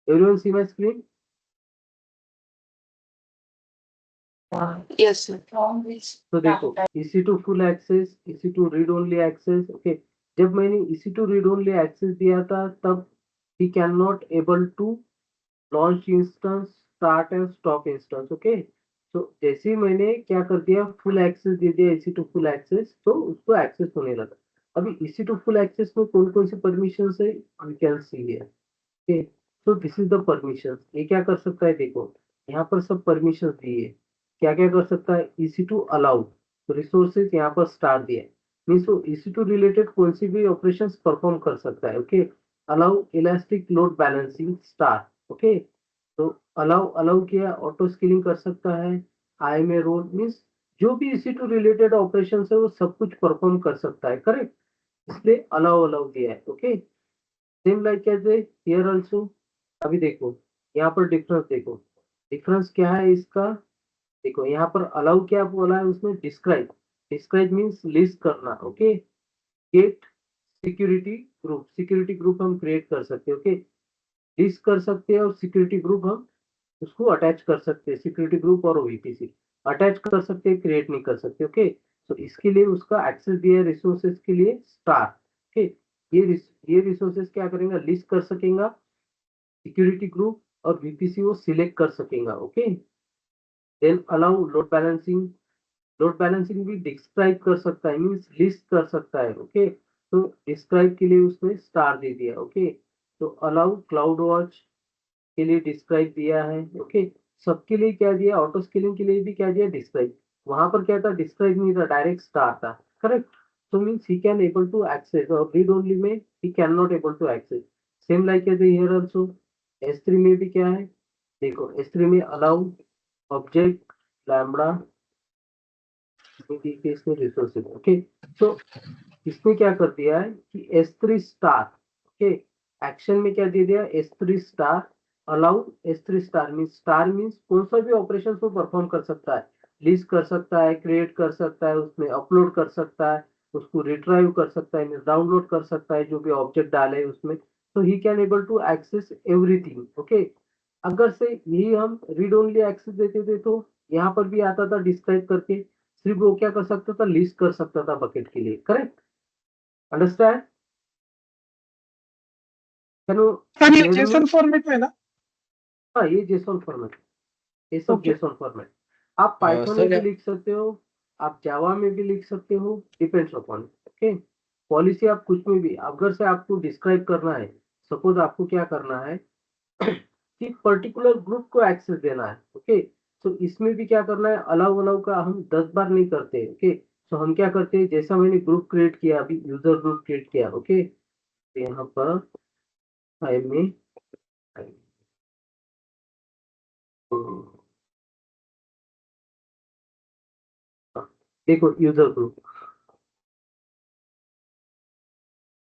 everyone see my screen. Yes, sir. तो देखो EC2 full access, EC2 read only access, okay. जब मैंने EC2 रीड ओनली एक्सेस दिया था तब he cannot able to launch instance, start and stop instance, okay. तो जैसे ही मैंने क्या कर दिया, फुल एक्सेस दे दिया EC2 फुल एक्सेस, तो उसको एक्सेस होने लगा। अभी EC2 फुल एक्सेस में कौन कौन सी परमिशन है, you can see here, okay. So this is the permission. ये क्या कर सकता है, देखो यहाँ पर सब परमिशन दिए है। क्या क्या कर सकता है, EC2 अलाउ, तो रिसोर्सेज यहाँ पर स्टार दिया है, मीन्स वो EC2 रिलेटेड कोई सी भी ऑपरेशन परफॉर्म कर सकता है, okay. Allow elastic load balancing star, okay. तो अलाउ अलाउ किया, ऑटो स्केलिंग कर सकता है, आई में रोल, मीन्स जो भी EC2 रिलेटेड ऑपरेशन है वो सब कुछ परफॉर्म कर सकता है, करेक्ट। इसलिए अलाउ अलाउ दिया है, ओके। सेम लाइक कैसे हियर आल्सो। अभी देखो यहाँ पर डिफरेंस, देखो डिफरेंस क्या है इसका, देखो यहाँ पर अलाउ क्या बोला है उसने, डिस्क्राइब, डिस्क्राइब मीन्स लिस्ट करना, okay. Get security group, security group हम क्रिएट कर सकते हैं, ओके। लिस्ट कर सकते हैं और सिक्योरिटी ग्रुप हम उसको अटैच कर सकते हैं, सिक्योरिटी ग्रुप और VPC अटैच कर सकते हैं, क्रिएट नहीं कर सकते, ओके। तो इसके लिए उसका एक्सेस दिया है रिसोर्सेज के लिए स्टार, ओके। ये रिसोर्सेज क्या करेंगे, लिस्ट कर सकेगा, सिक्योरिटी ग्रुप और VPC वो सिलेक्ट कर सकेगा, okay. Then allow load balancing, load balancing भी डिस्क्राइब कर सकता है, मीन्स लिस्ट कर सकता है, ओके। तो डिस्क्राइब के लिए उसने स्टार दे दिया, ओके। तो अलाउ क्लाउड वॉच के लिए डिस्क्राइब दिया है, ओके। सबके लिए क्या दिया, ऑटो स्केलिंग के लिए भी क्या दिया, डिस्क्राइब। वहां पर क्या था, डिस्क्राइब नहीं था, डायरेक्ट स्टार था, करेक्ट। तो means he can able to access, और रीड ओनली में he can not able to access. Same like here also S3 में भी क्या है, देखो S3 में अलाउ ऑब्जेक्ट लैम्बडा इसमें रिसोर्सेज, ओके। तो इसने क्या कर दिया है कि S3 स्टार, ओके, एक्शन में क्या दे दिया, S3 star allow, S3 star means कौन सा भी ऑपरेशन वो परफॉर्म कर सकता है, लिस्ट कर सकता है, क्रिएट कर सकता है, उसमें अपलोड कर सकता है, उसको रिट्राइव कर सकता है, मींस डाउनलोड कर सकता है जो भी ऑब्जेक्ट डाले उसमें। तो he can able to access everything, okay. अगर से यही हम रीड ओनली एक्सेस देते थे तो यहाँ पर भी आता था डिस्क्राइब करके, सिर्फ वो क्या कर सकता था, लिस्ट कर सकता था बकेट के लिए, correct. Understand, can you sir ये hear me? जेसन फॉर्मेट में ना? हाँ ये जेसॉन फॉर्मेट, ये सब Okay. JSON format. आप पाइथन में सर भी लिख सकते हो, आप जावा में भी लिख सकते हो, डिपेंड्स अपॉन, ओके। पॉलिसी आप कुछ में भी, अगर से आपको डिस्क्राइब करना है, सपोज आपको क्या करना है कि पर्टिकुलर ग्रुप को एक्सेस देना है, ओके। तो इसमें भी क्या करना है, अलाउ अलाउ का हम 10 बार नहीं करते, ओके। तो हम क्या करते हैं, जैसा मैंने ग्रुप क्रिएट किया, अभी यूजर ग्रुप क्रिएट किया, ओके। तो यहाँ पर आई में देखो यूजर ग्रुप,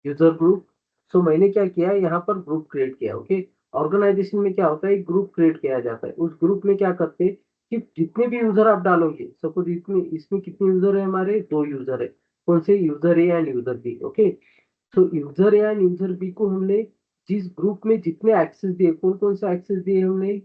यूजर ग्रुप। सो मैंने क्या किया, यहाँ पर ग्रुप क्रिएट किया, ओके। ऑर्गेनाइजेशन में क्या होता है, एक ग्रुप क्रिएट किया जाता है, उस ग्रुप में क्या करते हैं कि जितने भी यूजर आप डालोगे, सपोज इसमें इसमें कितने यूजर है, हमारे 2 यूजर है, कौन से, user A and user B, okay. तो user A and user B को हमने जिस ग्रुप में जितने एक्सेस दिए, कौन कौन सा एक्सेस दिए हमने,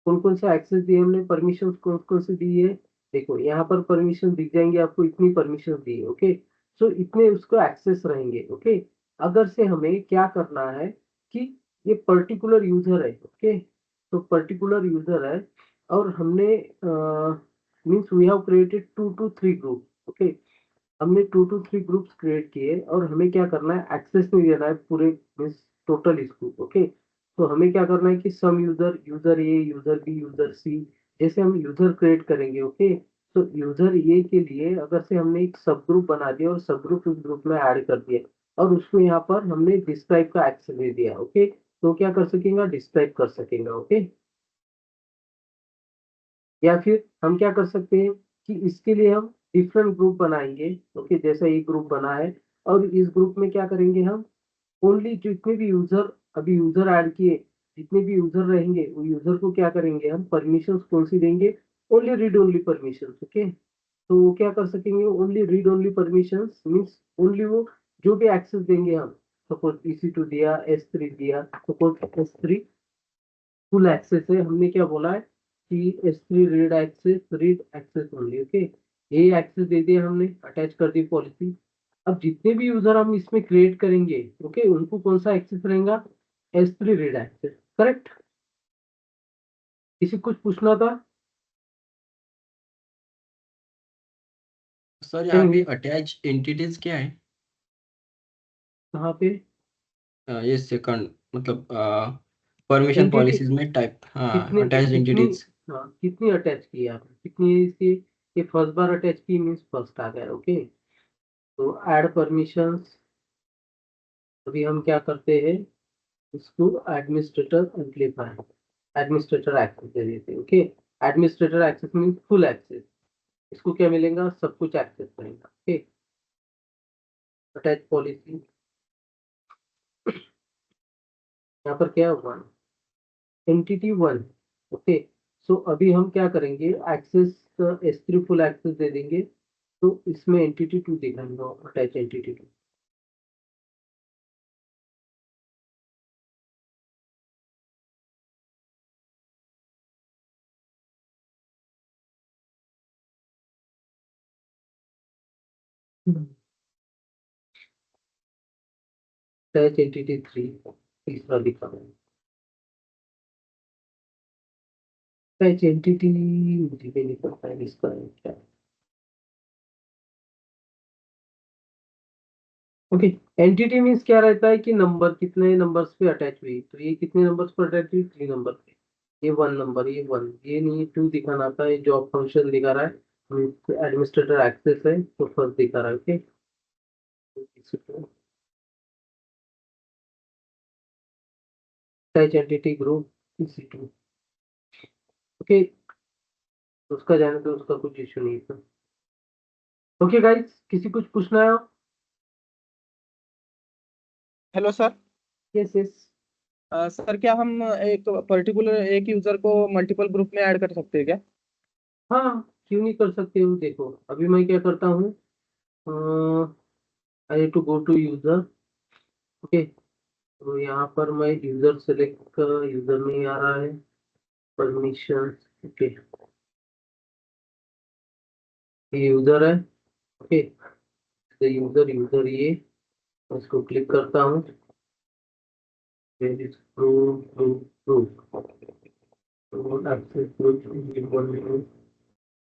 कौन कौन सा एक्सेस दिए हमने, परमिशन कौन कौन से दी है, देखो यहाँ पर परमिशन दिख जाएंगे आपको, इतनी परमिशन दी है। ओके, सो इतने उसको एक्सेस रहेंगे। ओके, अगर से हमें क्या करना है कि ये पर्टिकुलर यूजर है। ओके, तो पर्टिकुलर यूजर है और हमने means we have created 2 to 3 group. Okay, हमने 2 to 3 ग्रुप्स क्रिएट किए और हमें क्या करना है, एक्सेस नहीं देना है पूरे मीन्स टोटल इसको। ओके, तो हमें क्या करना है कि सम यूजर, यूजर ए, यूजर बी, यूजर सी, जैसे हम यूजर क्रिएट करेंगे। ओके, तो यूजर ए के लिए अगर से हमने एक सब ग्रुप बना दिया और सब ग्रुप उस ग्रुप में ऐड कर दिया और उसको यहाँ पर हमने डिस्क्राइब का एक्सेस दे दिया। ओके, तो क्या कर सकेगा, डिस्क्राइब कर सकेगा। ओके, या फिर हम क्या कर सकते हैं कि इसके लिए हम डिफरेंट ग्रुप बनाएंगे। ओके, जैसा एक ग्रुप बना है और इस ग्रुप में क्या करेंगे हम, ओनली जितने भी यूजर अभी यूजर ऐड किए, जितने भी यूजर रहेंगे वो यूजर को क्या करेंगे हम, परमिशंस कौन सी देंगे, only read only permissions. Okay, तो वो क्या कर सकेंगे, only read only permissions means only वो जो भी एक्सेस देंगे हम, सपोज EC2 दिया, S3 दिया, सपोज S3 फुल एक्सेस है, हमने क्या बोला है कि S3 read access only. Okay, ये एक्सेस दे दिया हमने, अटैच कर दी पॉलिसी। अब जितने भी यूजर हम इसमें क्रिएट करेंगे, ओके, उनको कौन सा एक्सेस रहेगा, S3 रीड एक्सेस। करेक्ट, किसी कुछ पूछना था? सर यहाँ पे Any? अटैच एंटिटीज क्या है? कहाँ पे ये सेकंड मतलब परमिशन एंटिटी, पॉलिसीज में टाइप, हाँ, कितने अटैच कितनी, एंटिटीज। हाँ कितनी अटैच की आपने, कितनी इसकी, ये फर्स्ट बार अटैच की मीन्स फर्स्ट आ गया। ओके, तो ऐड परमिशंस, अभी हम क्या करते हैं, इसको एडमिनिस्ट्रेटर एम्पलीफायर, एडमिनिस्ट्रेटर एक्सेस दे देते हैं। Okay, administrator access means full access, इसको क्या मिलेगा, सब कुछ एक्सेस रहेगा। ओके, अटैच पॉलिसी, यहाँ पर क्या हुआ, एंटिटी 1। ओके, सो अभी हम क्या करेंगे, एक्सेस S3 फुल एक्सेस दे देंगे, तो इसमें एंटिटी 2 दिखाएंगे, अटैच एंटिटी 2। अटैच एंटिटी 3 तीसरा दिखा रहा है, अटैच एंटिटी मुझे भी नहीं पता है इसका क्या। ओके, एंटिटी मीन्स क्या रहता है कि नंबर, कितने नंबर्स पे अटैच हुई, तो ये कितने नंबर्स पर अटैच हुई, 3 नंबर पे, ये 1 नंबर, ये 1, ये नहीं 2 दिखाना था, ये जॉब फंक्शन दिखा रहा है, एडमिनिस्ट्रेटर एक्सेस है तो फर्स्ट दिखा रहा है। Okay, attach entity group EC2। Okay, उसका जाने तो उसका कुछ इश्यू नहीं था। ओके गाइस, किसी कुछ पूछना है? Hello sir. Yes yes, sir क्या हम एक पर्टिकुलर एक यूजर को मल्टीपल ग्रुप में ऐड कर सकते हैं क्या? हाँ क्यों नहीं कर सकते हो, देखो अभी मैं क्या करता हूँ, I need to go to user. Okay, तो यहाँ पर मैं यूजर सेलेक्ट, यूजर नहीं आ रहा है, परमिशन। ओके, ये यूजर है। ओके, यूजर यूजर ये, मैं इसको क्लिक करता हूँ, proof proof proof, access group,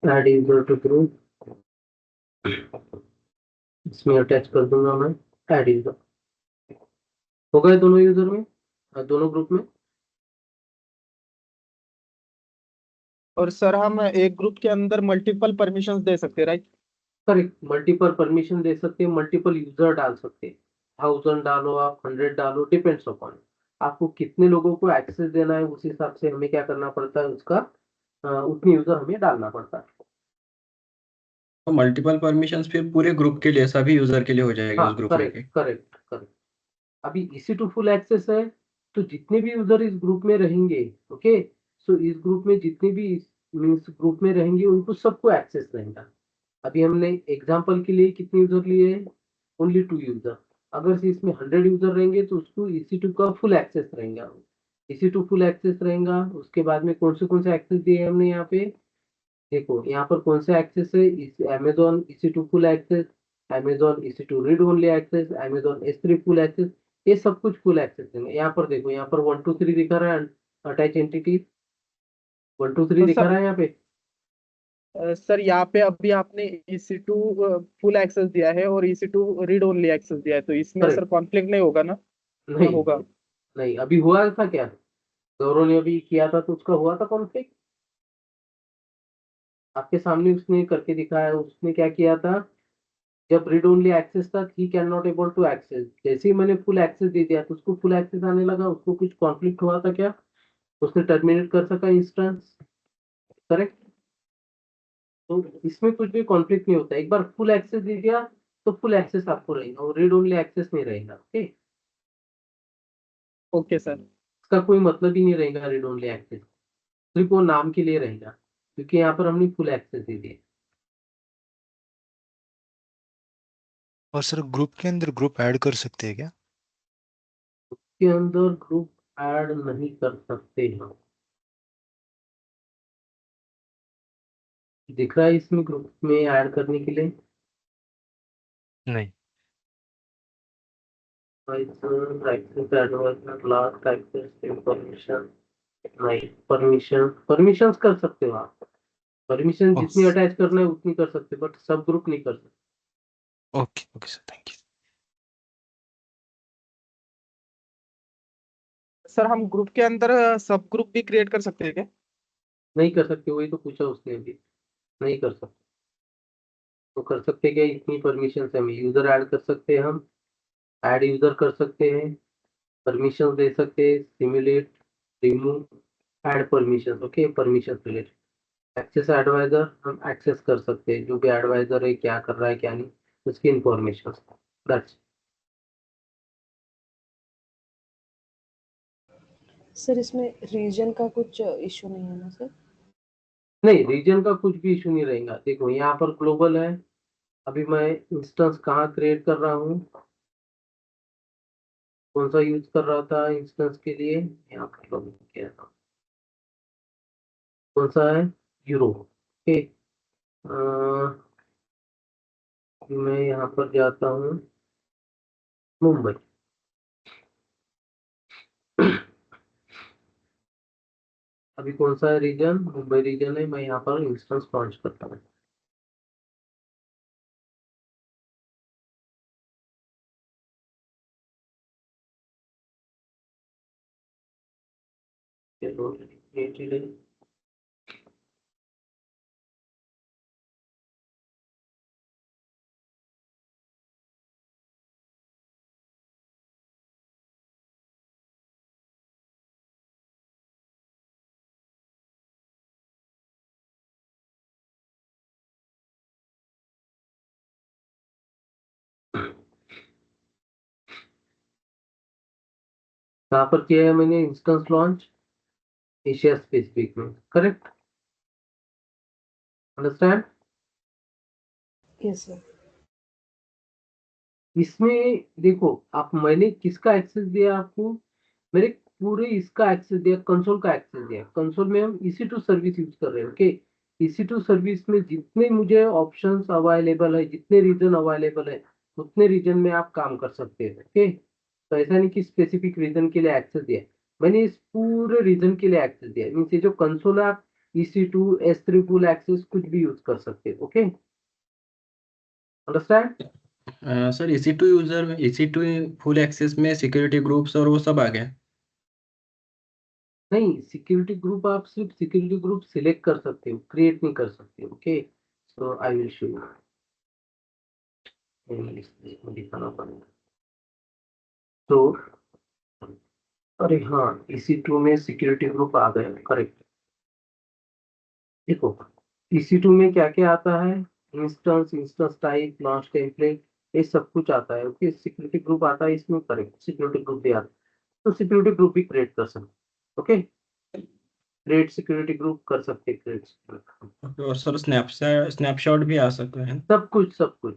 add user to group, इसमें अटैच कर दूंगा मैं, ऐड यूजर। हो गए दोनों यूजर में, दोनों ग्रुप में। और सर हम एक ग्रुप के अंदर मल्टीपल परमिशंस दे सकते हैं, राइट? करेक्ट, मल्टीपल परमिशन दे सकते हैं, मल्टीपल यूजर डाल सकते हैं, 1000 डालो आप, 100 डालो, डिपेंड्स अपॉन आपको कितने लोगों को एक्सेस देना है, उस हिसाब से हमें क्या करना पड़ता है, उसका उतनी यूजर हमें डालना पड़ता है। तो मल्टीपल परमिशंस फिर पूरे ग्रुप के लिए, सभी यूजर के लिए हो जाएगा हाँ उस ग्रुप में करेक्ट के? करेक्ट करेक्ट, अभी EC2 फुल एक्सेस है, तो जितने भी यूजर इस ग्रुप में रहेंगे, ओके, सो इस ग्रुप में जितने भी मीन्स ग्रुप में रहेंगे उनको सबको एक्सेस रहेगा। अभी हमने एग्जांपल के लिए कितने यूजर लिए हैं, ओनली 2 यूजर, अगर से इसमें 100 यूजर रहेंगे तो उसको EC2 का फुल एक्सेस रहेगा। EC2 फुल एक्सेस रहेगा। उसके बाद में कौन से एक्सेस दिए हैं हमने यहाँ पे, देखो यहाँ पर कौन सा एक्सेस है, Amazon EC2 full access, Amazon EC2 read only access, Amazon S3 full access, ये सब कुछ फुल एक्सेस देंगे। यहाँ पर देखो, यहाँ पर 1 2 3 दिखा रहा है, अटैच एंटिटी 1 2 3 तो दिखा सर रहा है यहाँ पे। सर यहाँ पे अभी आपने EC2 फुल एक्सेस दिया है और EC2 रीड ओनली एक्सेस दिया है, तो इसमें सर करेक्ट। कॉन्फ्लिक्ट नहीं होगा ना? या नहीं होगा? नहीं, अभी हुआ था क्या, गौरव ने अभी किया था तो उसका हुआ था कॉन्फ्लिक्ट, आपके सामने उसने करके दिखाया। उसने क्या किया था, जब रीड ओनली एक्सेस था, he can not able to access, जैसे ही मैंने फुल एक्सेस दे दिया तो उसको फुल एक्सेस आने लगा। उसको कुछ कॉन्फ्लिक्ट हुआ था क्या, उसने टर्मिनेट कर सका इंस्टेंस, करेक्ट। तो इसमें कुछ भी कॉन्फ्लिक्ट नहीं होता, एक बार फुल एक्सेस दे दिया तो फुल एक्सेस आपको रहेगा और रीड ओनली एक्सेस नहीं रहेगा। Okay, okay sir. इसका कोई मतलब ही नहीं रहेगा रीड ओनली एक्सेस, सिर्फ वो नाम के लिए रहेगा, क्योंकि यहाँ पर हमने फुल एक्सेस दे दिया। और सर ग्रुप के अंदर ग्रुप ऐड कर सकते हैं क्या? के अंदर ग्रुप ऐड नहीं कर सकते हैं, दिख रहा है इसमें ग्रुप में ऐड करने के लिए नहीं। परमिशन नहीं, परमिशन कर सकते हो आप, परमिशन ओह, जितनी अटैच करना है उतनी कर सकते, बट सब ग्रुप नहीं कर सकते। Okay okay sir, thank you. Sir हम ग्रुप के अंदर सब ग्रुप भी क्रिएट कर सकते हैं क्या? नहीं कर सकते, वही तो पूछा उसने अभी, नहीं कर सकते। तो कर सकते क्या, इतनी परमिशन है, हमें यूजर ऐड कर सकते हैं, हम ऐड यूजर कर सकते हैं, परमिशन दे सकते हैं, simulate, remove, add permission. Okay, permission related access advisor, हम एक्सेस कर सकते हैं जो भी एडवाइजर है, क्या कर रहा है क्या नहीं, उसकी इंफॉर्मेशन, दैट्स। सर इसमें रीजन का कुछ इशू नहीं है ना सर? नहीं, रीजन का कुछ भी इशू नहीं रहेगा। देखो यहाँ पर ग्लोबल है, अभी मैं इंस्टेंस कहाँ क्रिएट कर रहा हूँ, कौन सा यूज कर रहा था इंस्टेंस के लिए, यहाँ पर login किया था, कौन सा है, यूरो। ओके, मैं यहाँ पर जाता हूँ मुंबई। अभी कौन सा है रीजन, मुंबई रीजन है, मैं यहाँ पर इंस्टेंस लॉन्च करता हूँ। चलो, created है। कहाँ पर किया है मैंने इंस्टेंस लॉन्च, एशिया स्पेसिफिक में, करेक्ट, अंडरस्टैंड। Yes sir. इसमें देखो आप, मैंने किसका एक्सेस दिया आपको, मेरे पूरे इसका एक्सेस दिया, कंसोल का एक्सेस दिया। कंसोल में हम EC2 सर्विस यूज कर रहे हैं। ओके, EC2 सर्विस में जितने मुझे ऑप्शंस अवेलेबल है, जितने रीजन अवेलेबल है, उतने रीजन में आप काम कर सकते हैं। ओके, तो ऐसा नहीं कि स्पेसिफिक रीजन के लिए एक्सेस दिया, मैंने इस पूरे रीजन के लिए एक्सेस दिया। मीन्स ये जो कंसोल है, आप EC2 S3 फुल एक्सेस कुछ भी यूज कर सकते हैं। Okay, understand. Sir EC2 user में EC2 फुल एक्सेस में सिक्योरिटी ग्रुप्स और वो सब आ गया? नहीं, सिक्योरिटी ग्रुप आप सिर्फ सिक्योरिटी ग्रुप सिलेक्ट कर सकते हो, क्रिएट नहीं कर सकते। Okay, so I will show you, इसमें दिखाना पड़ेगा। तो अरे हाँ, EC2 में सिक्योरिटी ग्रुप आ गया, करेक्ट। देखो EC2 में क्या क्या आता है, इंस्टेंस टाइप, लॉन्च टेम्पलेट, ये सब कुछ आता है। ओके, सिक्योरिटी ग्रुप आता है इसमें, करेक्ट, सिक्योरिटी ग्रुप भी आता है, तो सिक्योरिटी ग्रुप भी क्रिएट कर सकते। ओके, क्रिएट सिक्योरिटी ग्रुप कर सकते, क्रिएट और सर स्नैपशॉट भी आ सकता है? सब कुछ, सब कुछ।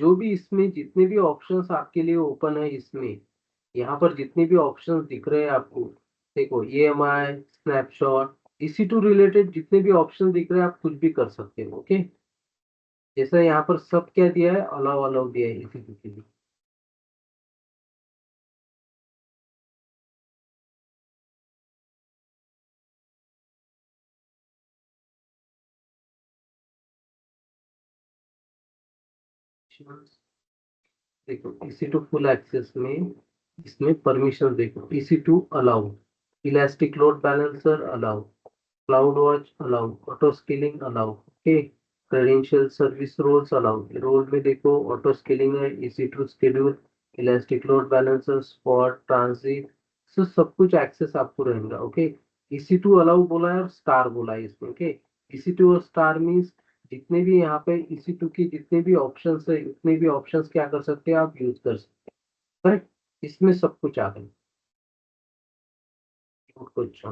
जो भी इसमें जितने भी ऑप्शंस आपके लिए ओपन है, इसमें यहाँ पर जितने भी ऑप्शंस दिख रहे हैं आपको, देखो EMI, स्नैपशॉट, EC2 रिलेटेड जितने भी ऑप्शन दिख रहे हैं आप कुछ भी कर सकते हो। ओके, जैसा यहाँ पर सब क्या दिया है, अलाउ अलाउ दिया है EC2 के लिए। देखो EC2 फुल एक्सेस में इसमें परमिशन देखो, EC2 allow, elastic load balancer allow, cloud watch allow, auto scaling allow. Okay, credential service roles allow, role में देखो ऑटो स्केलिंग है, EC2 schedule, elastic load balancer, spot, transit, सब कुछ access आपको रहेगा। ओके, EC2 अलाउ बोला है और स्टार बोला है इसमें। ओके, EC2 और स्टार मीन्स जितने भी यहाँ पे EC2 की जितने भी ऑप्शंस है, उतने भी ऑप्शंस क्या कर सकते हैं आप, यूज कर सकते हैं। करेक्ट, इसमें सब कुछ आ गया। कुछ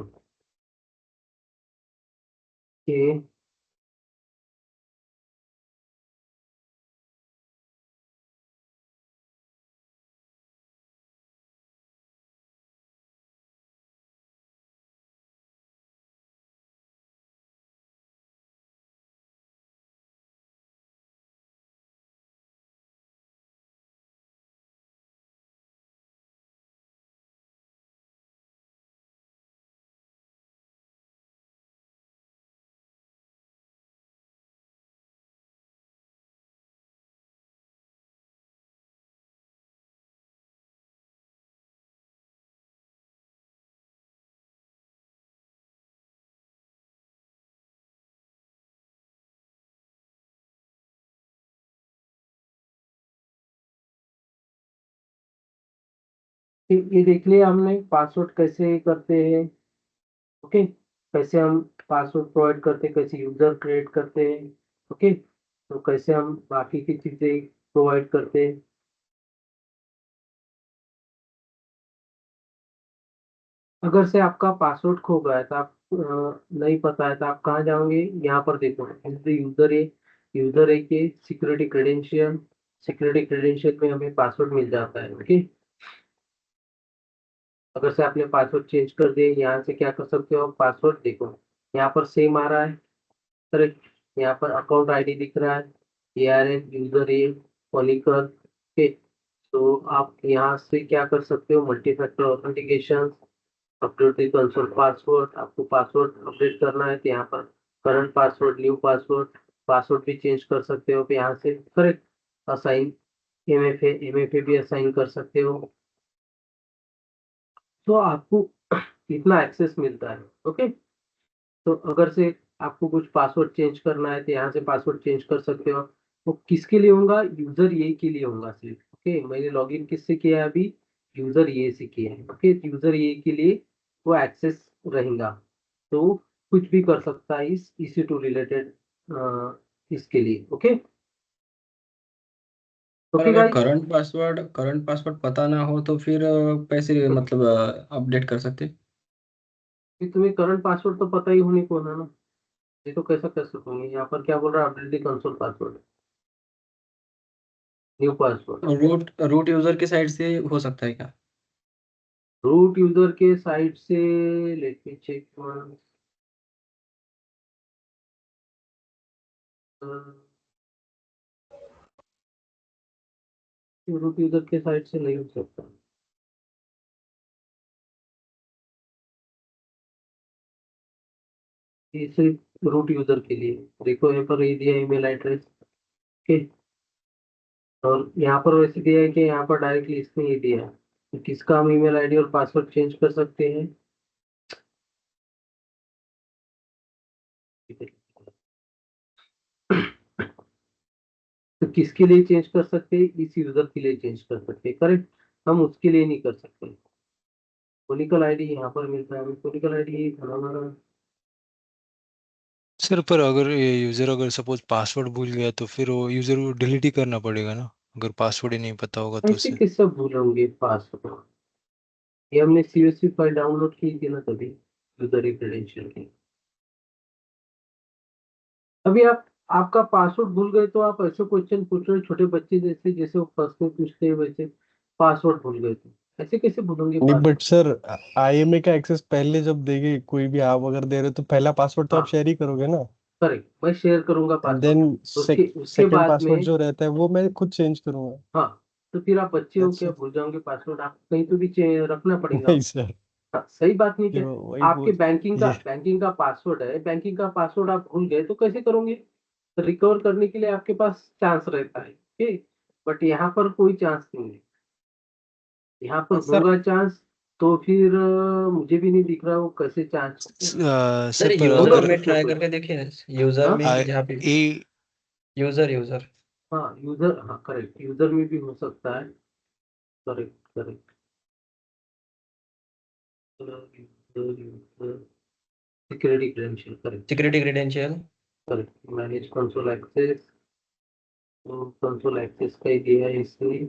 ओके, ये देख लिया हमने पासवर्ड कैसे करते हैं। ओके, कैसे हम पासवर्ड प्रोवाइड करते हैं, कैसे यूजर क्रिएट करते हैं। ओके, तो कैसे हम बाकी की चीजें प्रोवाइड करते हैं। अगर से आपका पासवर्ड खो गया है तो आप नहीं पता है तो आप कहाँ जाओगे, यहाँ पर देखो यूजर ए के सिक्योरिटी क्रेडेंशियल में हमें पासवर्ड मिल जाता है। ओके, अगर से आपने पासवर्ड चेंज कर दिए, यहाँ से क्या कर सकते हो, पासवर्ड देखो यहाँ पर सेम आ रहा है। करेक्ट, यहाँ पर अकाउंट आईडी दिख रहा है, ARN यूजर ए पॉलिकर। ओके, तो आप यहाँ से क्या कर सकते हो, multi factor authentication, update console password. आपको पासवर्ड अपडेट करना है तो यहाँ पर current password, new password, password भी चेंज कर सकते हो यहाँ से। करेक्ट, असाइन MFA भी असाइन कर सकते हो। तो आपको इतना एक्सेस मिलता है। ओके, तो अगर से आपको कुछ पासवर्ड चेंज करना है तो यहाँ से पासवर्ड चेंज कर सकते हो। वो किसके लिए होगा, यूजर ये के लिए होगा सिर्फ। ओके, मैंने लॉगिन किससे किया है अभी, यूजर ये से किया है। ओके, यूजर ये के लिए वो एक्सेस रहेगा, तो कुछ भी कर सकता है इस EC2 रिलेटेड इसके लिए। ओके, और ओके अगर गाइस, करंट पासवर्ड पता ना हो तो फिर कैसे मतलब अपडेट कर सकते? तुम्हें करंट पासवर्ड तो पता ही होने को है ना, ये तो कैसा कर सकोगे। यहाँ पर क्या बोल रहा है, update console password, new password. Root user की साइड से हो सकता है क्या? रूट यूजर के साइड से, let me check. Root user के साइड से नहीं हो सकता, ये सिर्फ रूट यूजर के लिए। देखो यहाँ पर ये दिया ईमेल एड्रेस। ओके, और यहाँ पर वैसे दिया है कि यहाँ पर डायरेक्टली इसमें ये दिया है कि किसका हम ईमेल आईडी और पासवर्ड चेंज कर सकते हैं। तो किसके लिए चेंज कर सकते हैं, इस यूजर के लिए चेंज कर सकते हैं। करेक्ट, हम उसके लिए नहीं कर सकते। फोनिकल आईडी यहाँ पर मिलता है हमें, फोनिकल आईडी हमारा। सर पर अगर ये यूजर अगर सपोज पासवर्ड भूल गया तो फिर वो यूजर को डिलीट ही करना पड़ेगा ना, अगर पासवर्ड ही नहीं पता होगा तो ऐसे उसे। किससे भूलोगे पासवर्ड, ये हमने CSV फाइल डाउनलोड की थी ना तभी, यूजर क्रेडेंशियल की। अभी आप आपका पासवर्ड भूल गए तो आप ऐसे क्वेश्चन पूछ रहे हो छोटे बच्चे जैसे, जैसे वो फर्स्ट में पूछते हैं वैसे, पासवर्ड भूल गए तो ऐसे कैसे भूलोगे नहीं बट पासवर्ड? सर, आईएमए का एक्सेस पहले जब देंगे कोई भी, आप अगर दे रहे हो तो पहला पासवर्ड तो आप हाँ शेयर ही करोगे ना। करेक्ट, मैं शेयर करूंगा एंड पासवर्ड। देन उसके उसके सेकंड बाद पासवर्ड में, जो रहता है वो मैं खुद चेंज करूंगा। हाँ तो फिर आप बच्चे हो दैट्स क्या इट। भूल जाओगे पासवर्ड? आप कहीं तो भी रखना पड़ेगा। नहीं सर, हाँ, सही बात नहीं क्या? जो वही आपके बोल ये बैंकिंग का पासवर्ड है, बैंकिंग का पासवर्ड आप भूल गए तो कैसे करोगे? रिकवर करने के लिए आपके पास चांस रहता है, ठीक। बट यहाँ पर कोई चांस नहीं है, यहाँ पर सर होगा चांस तो फिर मुझे भी नहीं दिख रहा वो कैसे चांस सर सर पर होगा यूजर अगर में कुछ ना ट्राई कुछ। करके देखिए, यूजर हाँ में आई जहाँ पे ए यूजर यूजर हाँ यूजर, हाँ करेक्ट, यूजर में भी हो सकता है। Correct correct, security credential, correct security credential. Correct, manage console access, console access का ही दिया है इसने।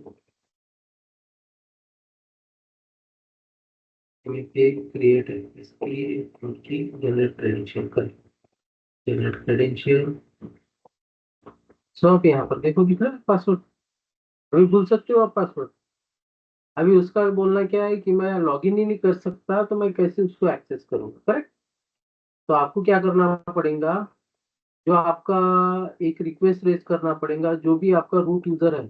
क्रिएट इसकी generate credential, correct, generate credential. So आप यहाँ पर देखो दिख रहा है पासवर्ड, अभी भूल सकते हो आप पासवर्ड। अभी उसका बोलना क्या है कि मैं लॉगिन ही नहीं कर सकता तो मैं कैसे उसको एक्सेस करूंगा, करेक्ट। तो आपको क्या करना पड़ेगा, जो आपका एक रिक्वेस्ट रेज करना पड़ेगा, जो भी आपका रूट यूजर है,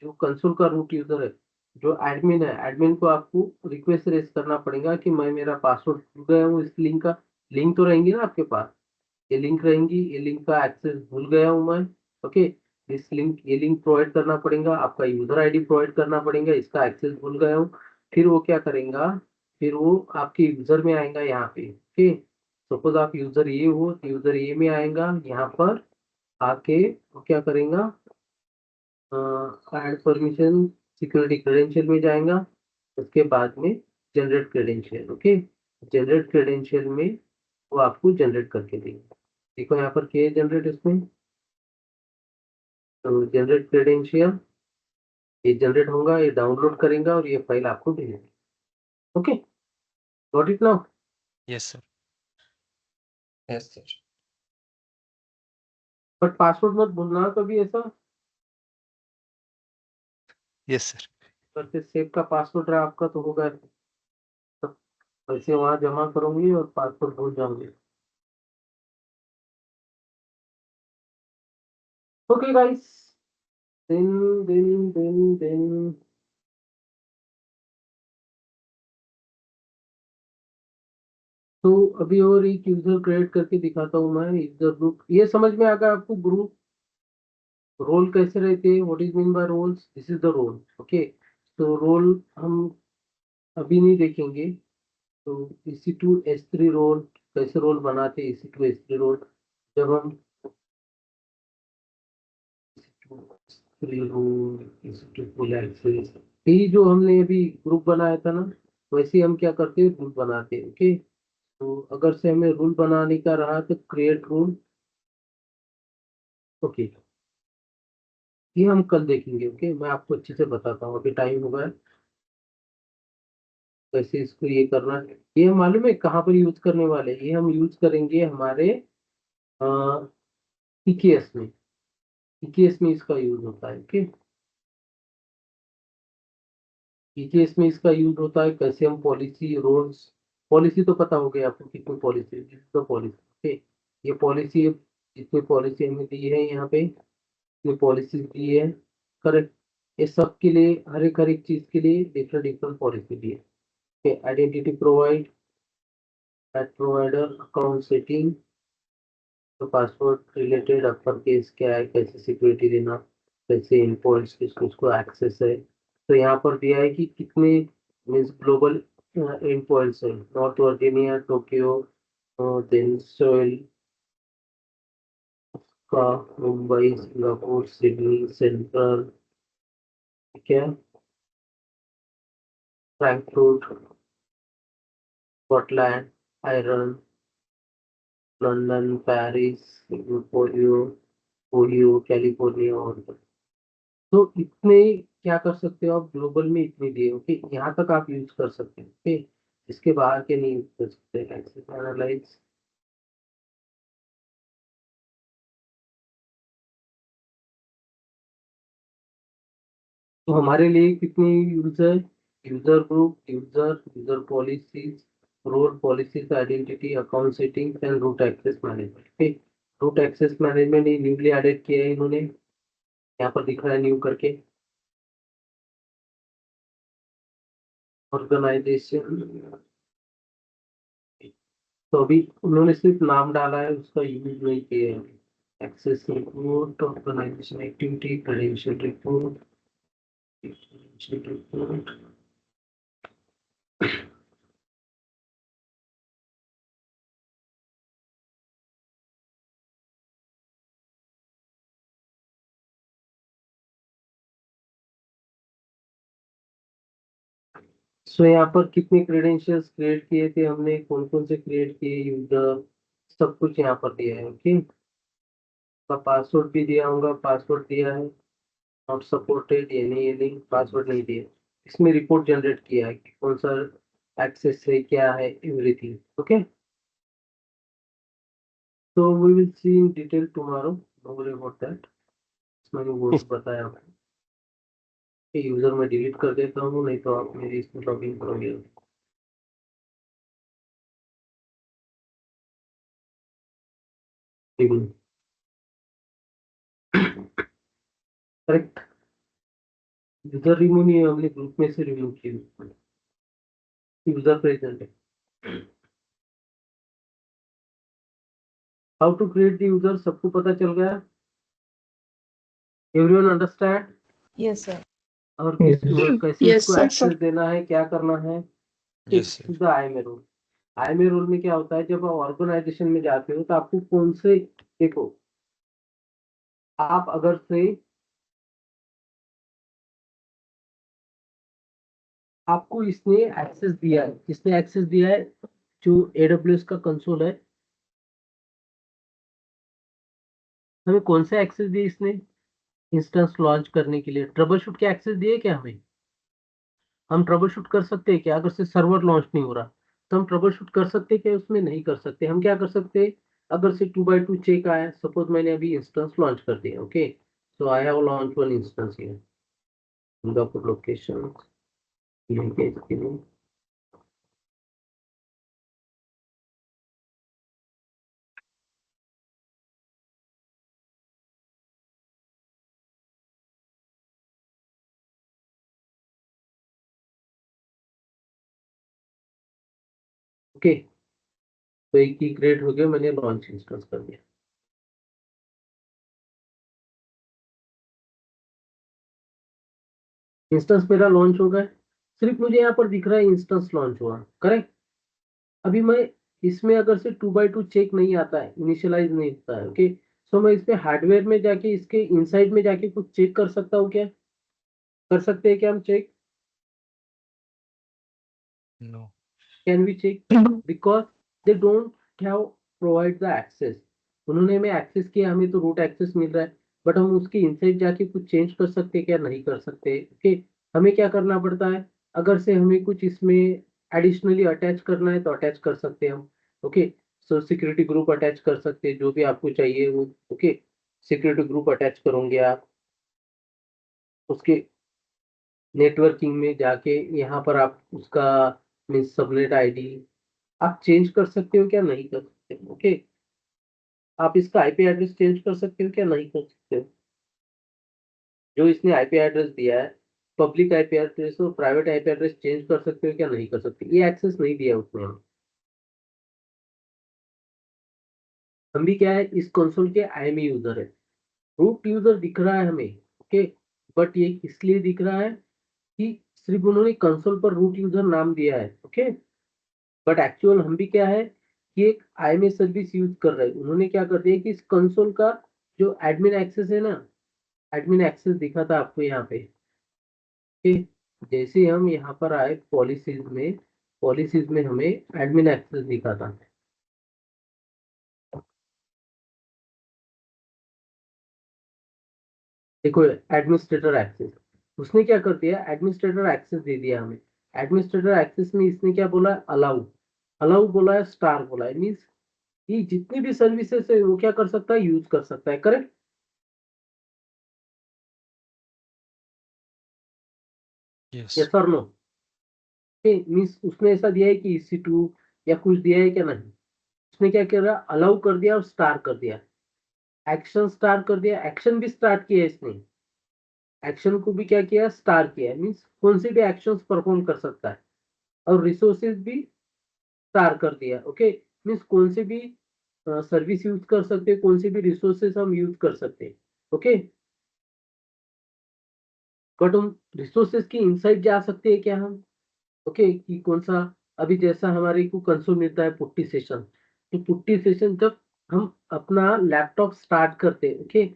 जो कंसोल का रूट यूजर है, जो एडमिन है, एडमिन को आपको रिक्वेस्ट रेज करना पड़ेगा कि मैं मेरा पासवर्ड भूल गया हूँ, इस लिंक का, लिंक तो रहेंगी ना आपके पास, ये लिंक रहेंगी, ये लिंक का एक्सेस भूल गया हूँ मैं। ओके, इस लिंक, ये लिंक प्रोवाइड करना पड़ेगा, आपका यूजर आईडी प्रोवाइड करना पड़ेगा, इसका एक्सेस भूल गया हूँ। फिर वो क्या करेगा, फिर वो आपके यूजर में आएगा यहाँ पे। ओके, सपोज आप यूजर ए हो तो यूजर ए में आएगा, यहाँ पर आके वो क्या करेगा, ऐड परमिशन, सिक्योरिटी क्रेडेंशियल में जाएगा, उसके बाद में generate credential. Okay, generate credential में वो आपको जनरेट करके देंगे। देखो यहाँ पर क्या है जनरेट, इसमें तो जनरेट क्रेडेंशियल, ये जनरेट होगा, ये डाउनलोड करेगा और ये फाइल आपको भेजेगा। Okay, got it now. Yes sir. Yes sir. But password मत भूलना कभी ऐसा, यस सर। करते सेव का पासवर्ड रहा आपका तो होगा, पैसे वहां जमा करोगे और पासवर्ड भूल जाओगे। ओके गाइस, देन तो अभी और एक यूजर क्रिएट करके दिखाता हूँ मैं, यूजर ग्रुप। ये समझ में आ गया आपको, ग्रुप रोल कैसे रहते हैं, what is mean by roles, this is the role. Okay, तो रोल हम अभी नहीं देखेंगे। तो EC2 S3 रोल, कैसे रोल बनाते हैं EC2 S3 रोल, जब हम EC2 role, EC2 full access, यही जो हमने अभी ग्रुप बनाया था ना, वैसे ही हम क्या करते हैं, ग्रुप बनाते हैं। ओके, तो अगर से हमें रूल बनाने का रहा तो क्रिएट रूल। ओके, ये हम कल देखेंगे। ओके, मैं आपको अच्छे से बताता हूँ, अभी टाइम हो गया है, कैसे इसको ये करना है। ये हम मालूम है कहाँ पर यूज करने वाले हैं? ये हम यूज करेंगे हमारे PKS में, PKS में इसका यूज होता है। ओके, PKS में इसका यूज होता है, कैसे हम पॉलिसी रोल्स, पॉलिसी तो पता हो गया आपको कितनी पॉलिसी, तो पॉलिसी। ओके, ये पॉलिसी, जितनी पॉलिसी हमें दी है यहाँ पे, ये पॉलिसी दी है, करेक्ट। ये सब के लिए, हर एक चीज के लिए डिफरेंट डिफरेंट पॉलिसी दी है। Okay, identity provide, at provider, account setting, तो पासवर्ड रिलेटेड अपर केस क्या है, कैसे सिक्योरिटी देना, कैसे इनपुट्स किसको उसको एक्सेस है। तो यहाँ पर दिया है कि कितने मीन्स ग्लोबल इनपुट्स है, North Virginia, Tokyo, then Seoul का, मुंबई, सिंगापुर, सिडनी, सेंट्रल, ठीक है, Frankfurt, Scotland, Ireland, London, Paris, Ohio, California, और तो इतने क्या कर सकते हो आप, ग्लोबल में इतने दिए। ओके, यहाँ तक आप यूज कर सकते हैं। ओके, इसके बाहर के नहीं यूज कर सकते। एक्सेस एनालाइज, तो हमारे लिए कितने user, user group, user policies, role policies, identity, account settings and root access management. Root access management newly added किया है इन्होंने, यहाँ पर दिख रहा है न्यू करके। ऑर्गेनाइजेशन, तो अभी उन्होंने सिर्फ नाम डाला है, उसका यूज नहीं किया है। Access report, organization activity, credential report, so यहाँ पर कितने क्रेडेंशियल्स क्रिएट किए थे हमने, कौन कौन से क्रिएट किए यूजर, सब कुछ यहाँ पर दिया है। ओके, का पासवर्ड भी दिया होगा, पासवर्ड दिया है, नॉट सपोर्टेड, ये नहीं पासवर्ड नहीं दिया। इसमें रिपोर्ट जनरेट किया है कि कौन सा एक्सेस है, क्या है, एवरीथिंग। ओके, तो we will see in detail tomorrow, don't worry about that. मैंने वो भी बताया आपको कि यूजर में डिलीट कर देता हूँ, नहीं तो आप मेरी इसमें लॉगिन करोगे। करेक्ट, यूजर रिमूव नहीं है, हमने ग्रुप में से रिमूव किया, यूजर प्रेजेंट है। How to create the user, सबको पता चल गया? Everyone understand? Yes sir. और कैसे Yes, इसको sir. एक्सेस देना है, क्या करना है? Yes sir. सीधा आईएमए रोल। आईएमए रोल में क्या होता है, जब आप ऑर्गेनाइजेशन में जाते हो तो आपको कौन से, देखो आप अगर से आपको इसने एक्सेस दिया है, किसने एक्सेस दिया है? जो AWS का कंसोल है, हमें कौन सा एक्सेस दिया इसने? इंस्टेंस लॉन्च करने के लिए ट्रबल शूट के एक्सेस दिए क्या हमें? हम ट्रबल शूट कर सकते हैं क्या, अगर से सर्वर लॉन्च नहीं हो रहा तो हम ट्रबल शूट कर सकते हैं क्या? उसमें नहीं कर सकते। हम क्या कर सकते हैं, अगर से 2x2 चेक आया, सपोज मैंने अभी इंस्टेंस लॉन्च कर दिया, okay, so I have launch one instance here, Singapore location, okay, तो एक ही क्रिएट हो गया, मैंने लॉन्च इंस्टेंस कर दिया। इंस्टेंस मेरा लॉन्च हो गया, सिर्फ मुझे यहाँ पर दिख रहा है इंस्टेंस लॉन्च हुआ, करेक्ट। अभी मैं इसमें अगर से 2x2 चेक नहीं आता है, इनिशियलाइज नहीं होता है, ओके, सो मैं इसमें हार्डवेयर में जाके इसके इनसाइड में जाके कुछ चेक कर सकता हूँ क्या? कर सकते हैं क्या हम check? No. Can we check? Because they don't have provide the access. उन्होंने हमें एक्सेस किया, हमें तो रूट एक्सेस मिल रहा है, बट हम उसके इनसाइड जाके कुछ चेंज कर सकते हैं क्या? नहीं कर सकते। ओके, हमें क्या करना पड़ता है, अगर से हमें कुछ इसमें एडिशनली अटैच करना है तो अटैच कर सकते हैं हम। ओके, सो सिक्योरिटी ग्रुप अटैच कर सकते हैं, जो भी आपको चाहिए वो। ओके, सिक्योरिटी ग्रुप अटैच करोगे आप, उसके नेटवर्किंग में जाके यहाँ पर आप उसका मीन्स सबनेट आईडी आप चेंज कर सकते हो क्या? नहीं कर सकते। ओके, आप इसका आईपी एड्रेस चेंज कर सकते हो क्या? नहीं कर सकते हो। जो इसने आईपी एड्रेस दिया है, पब्लिक आईपी एड्रेस और प्राइवेट आईपी एड्रेस चेंज कर सकते हो क्या? नहीं कर सकते। ये एक्सेस नहीं दिया उसने हमें। हम भी क्या है, इस कंसोल के आईएमई यूजर है, रूट यूजर दिख रहा है हमें, ओके, बट ये इसलिए दिख रहा है कि सिर्फ उन्होंने कंसोल पर रूट यूजर नाम दिया है, ओके, बट एक्चुअल हम भी क्या है कि एक आईएमए सर्विस यूज कर रहे हैं। उन्होंने क्या कर दिया कि इस कंसोल का जो एडमिन एक्सेस है ना, एडमिन एक्सेस दिखा था आपको यहाँ पे, ठीक? जैसे हम यहाँ पर आए पॉलिसीज में हमें एडमिन एक्सेस दिखा था। देखो एडमिनिस्ट्रेटर एक्सेस, उसने क्या कर दिया, एडमिनिस्ट्रेटर एक्सेस दे दिया हमें। एडमिनिस्ट्रेटर एक्सेस में इसने क्या बोला, अलाउ, अलाउ बोला है, स्टार बोला है, मीन्स ये जितनी भी सर्विसेज है वो क्या कर सकता है, यूज कर सकता है, करेक्ट। यस यस और नो? मीन्स उसने ऐसा दिया है कि EC2 या कुछ दिया है क्या? नहीं, उसने क्या किया, अलाउ कर दिया और स्टार कर दिया, एक्शन स्टार कर दिया, एक्शन भी स्टार्ट किया है इसने, एक्शन को भी क्या किया, स्टार किया है, मीन्स कौन से भी एक्शंस परफॉर्म कर सकता है, और रिसोर्सेज भी स्टार कर दिया। ओके, मीन्स कौन से भी सर्विस यूज कर सकते हैं, कौन से भी रिसोर्सेज हम यूज कर सकते हैं। ओके, बट हम रिसोर्सेज की इनसाइड जा सकते हैं क्या हम? ओके, कि कौन सा, अभी जैसा हमारे को कंसोल मिलता है पुट्टी सेशन, तो पुट्टी सेशन जब हम अपना लैपटॉप स्टार्ट करते हैं, ओके,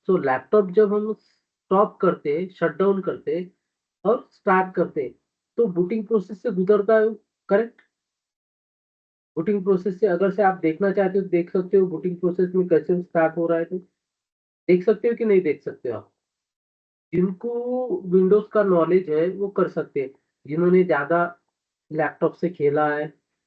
सो लैपटॉप जब हम स्टॉप करते हैं, शट डाउन करते हैं और स्टार्ट करते हैं, तो बूटिंग प्रोसेस से गुजरता है, करेक्ट? बूटिंग प्रोसेस से अगर से आप देखना चाहते हो तो देख सकते हो, बूटिंग प्रोसेस में कैसे स्टार्ट हो रहा है, तो देख सकते हो कि नहीं देख सकते हो आप? जिनको विंडोज का नॉलेज है वो कर सकते हैं, जिन्होंने ज्यादा लैपटॉप से खेला है,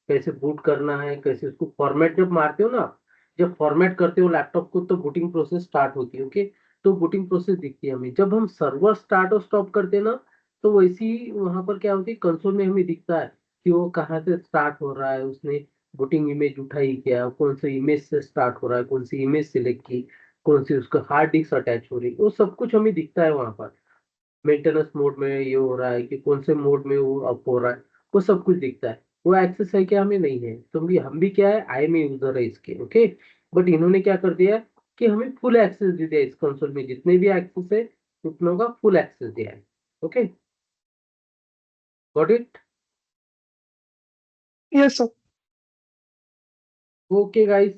कैसे बूट करना है, कैसे उसको फॉर्मेट जब मारते हो ना आप, जब फॉर्मेट करते हो लैपटॉप को तो बूटिंग प्रोसेस स्टार्ट होती है। ओके, तो बूटिंग प्रोसेस दिखती है हमें, जब हम सर्वर स्टार्ट और स्टॉप करते हैं ना, तो वैसी वहां पर क्या होती है, कंसोल में हमें दिखता है कि वो कहाँ से स्टार्ट हो रहा है, उसने बूटिंग इमेज उठाई क्या, कौन से इमेज से स्टार्ट हो रहा है, कौन सी इमेज सिलेक्ट की, कौन सी उसका हार्ड डिस्क अटैच हो रही है, वो सब कुछ हमें दिखता है वहां पर। मेंटेनेंस मोड में ये हो रहा है कि कौन से मोड में वो अप हो रहा है, वो सब कुछ दिखता है। वो एक्सेस है क्या? हमें नहीं है, तो हम भी क्या है, आई एम यूजर है इसके। ओके, बट इन्होंने क्या कर दिया है कि हमें फुल एक्सेस दे दिया, इस कंसोल में जितने भी एक्सेस है उतनों का फुल एक्सेस दिया है। Okay, got it? Yes sir. Okay guys,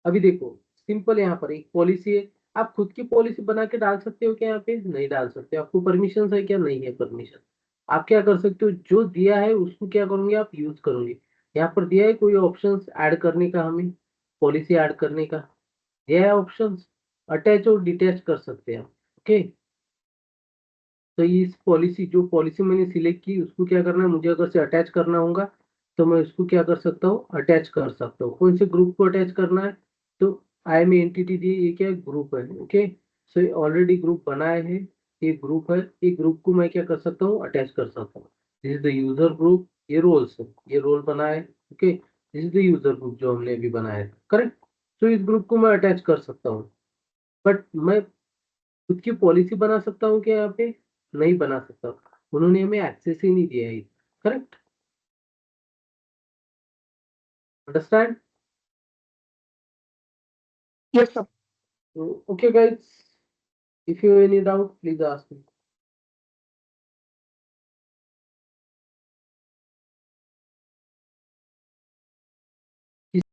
अभी देखो, सिंपल यहाँ पर एक पॉलिसी है, आप खुद की पॉलिसी बना के डाल सकते हो क्या? यहाँ पे नहीं डाल सकते, आपको परमिशन है क्या? नहीं है परमिशन। आप क्या कर सकते हो, जो दिया है उसको क्या करोगे, आप यूज करोगे। यहाँ पर दिया है कोई ऑप्शंस ऐड करने का, हमें पॉलिसी ऐड करने का दिया है ऑप्शंस, अटैच और डिटैच कर सकते हैं। ओके, तो इस पॉलिसी, जो पॉलिसी मैंने सिलेक्ट की उसको क्या करना है, मुझे अगर से अटैच करना होगा तो मैं उसको क्या कर सकता हूँ, अटैच कर सकता हूँ। कौन से ग्रुप को अटैच करना है, तो आई एम एंटिटी दी, ये क्या ग्रुप है। ओके, सो ये ऑलरेडी ग्रुप बनाए हैं, ये ग्रुप है, ये ग्रुप को मैं क्या कर सकता हूँ, अटैच कर सकता हूँ। This is the user group, ये रोल्स है, ये रोल बनाए। Okay, this is the user group जो हमने अभी बनाया है, करेक्ट? तो इस ग्रुप को मैं अटैच कर सकता हूँ, बट मैं खुद की पॉलिसी बना सकता हूँ क्या? यहाँ पे नहीं बना सकता, उन्होंने हमें एक्सेस ही नहीं दिया है, correct? Understand? Yes sir. Okay guys, if you any doubt please ask me.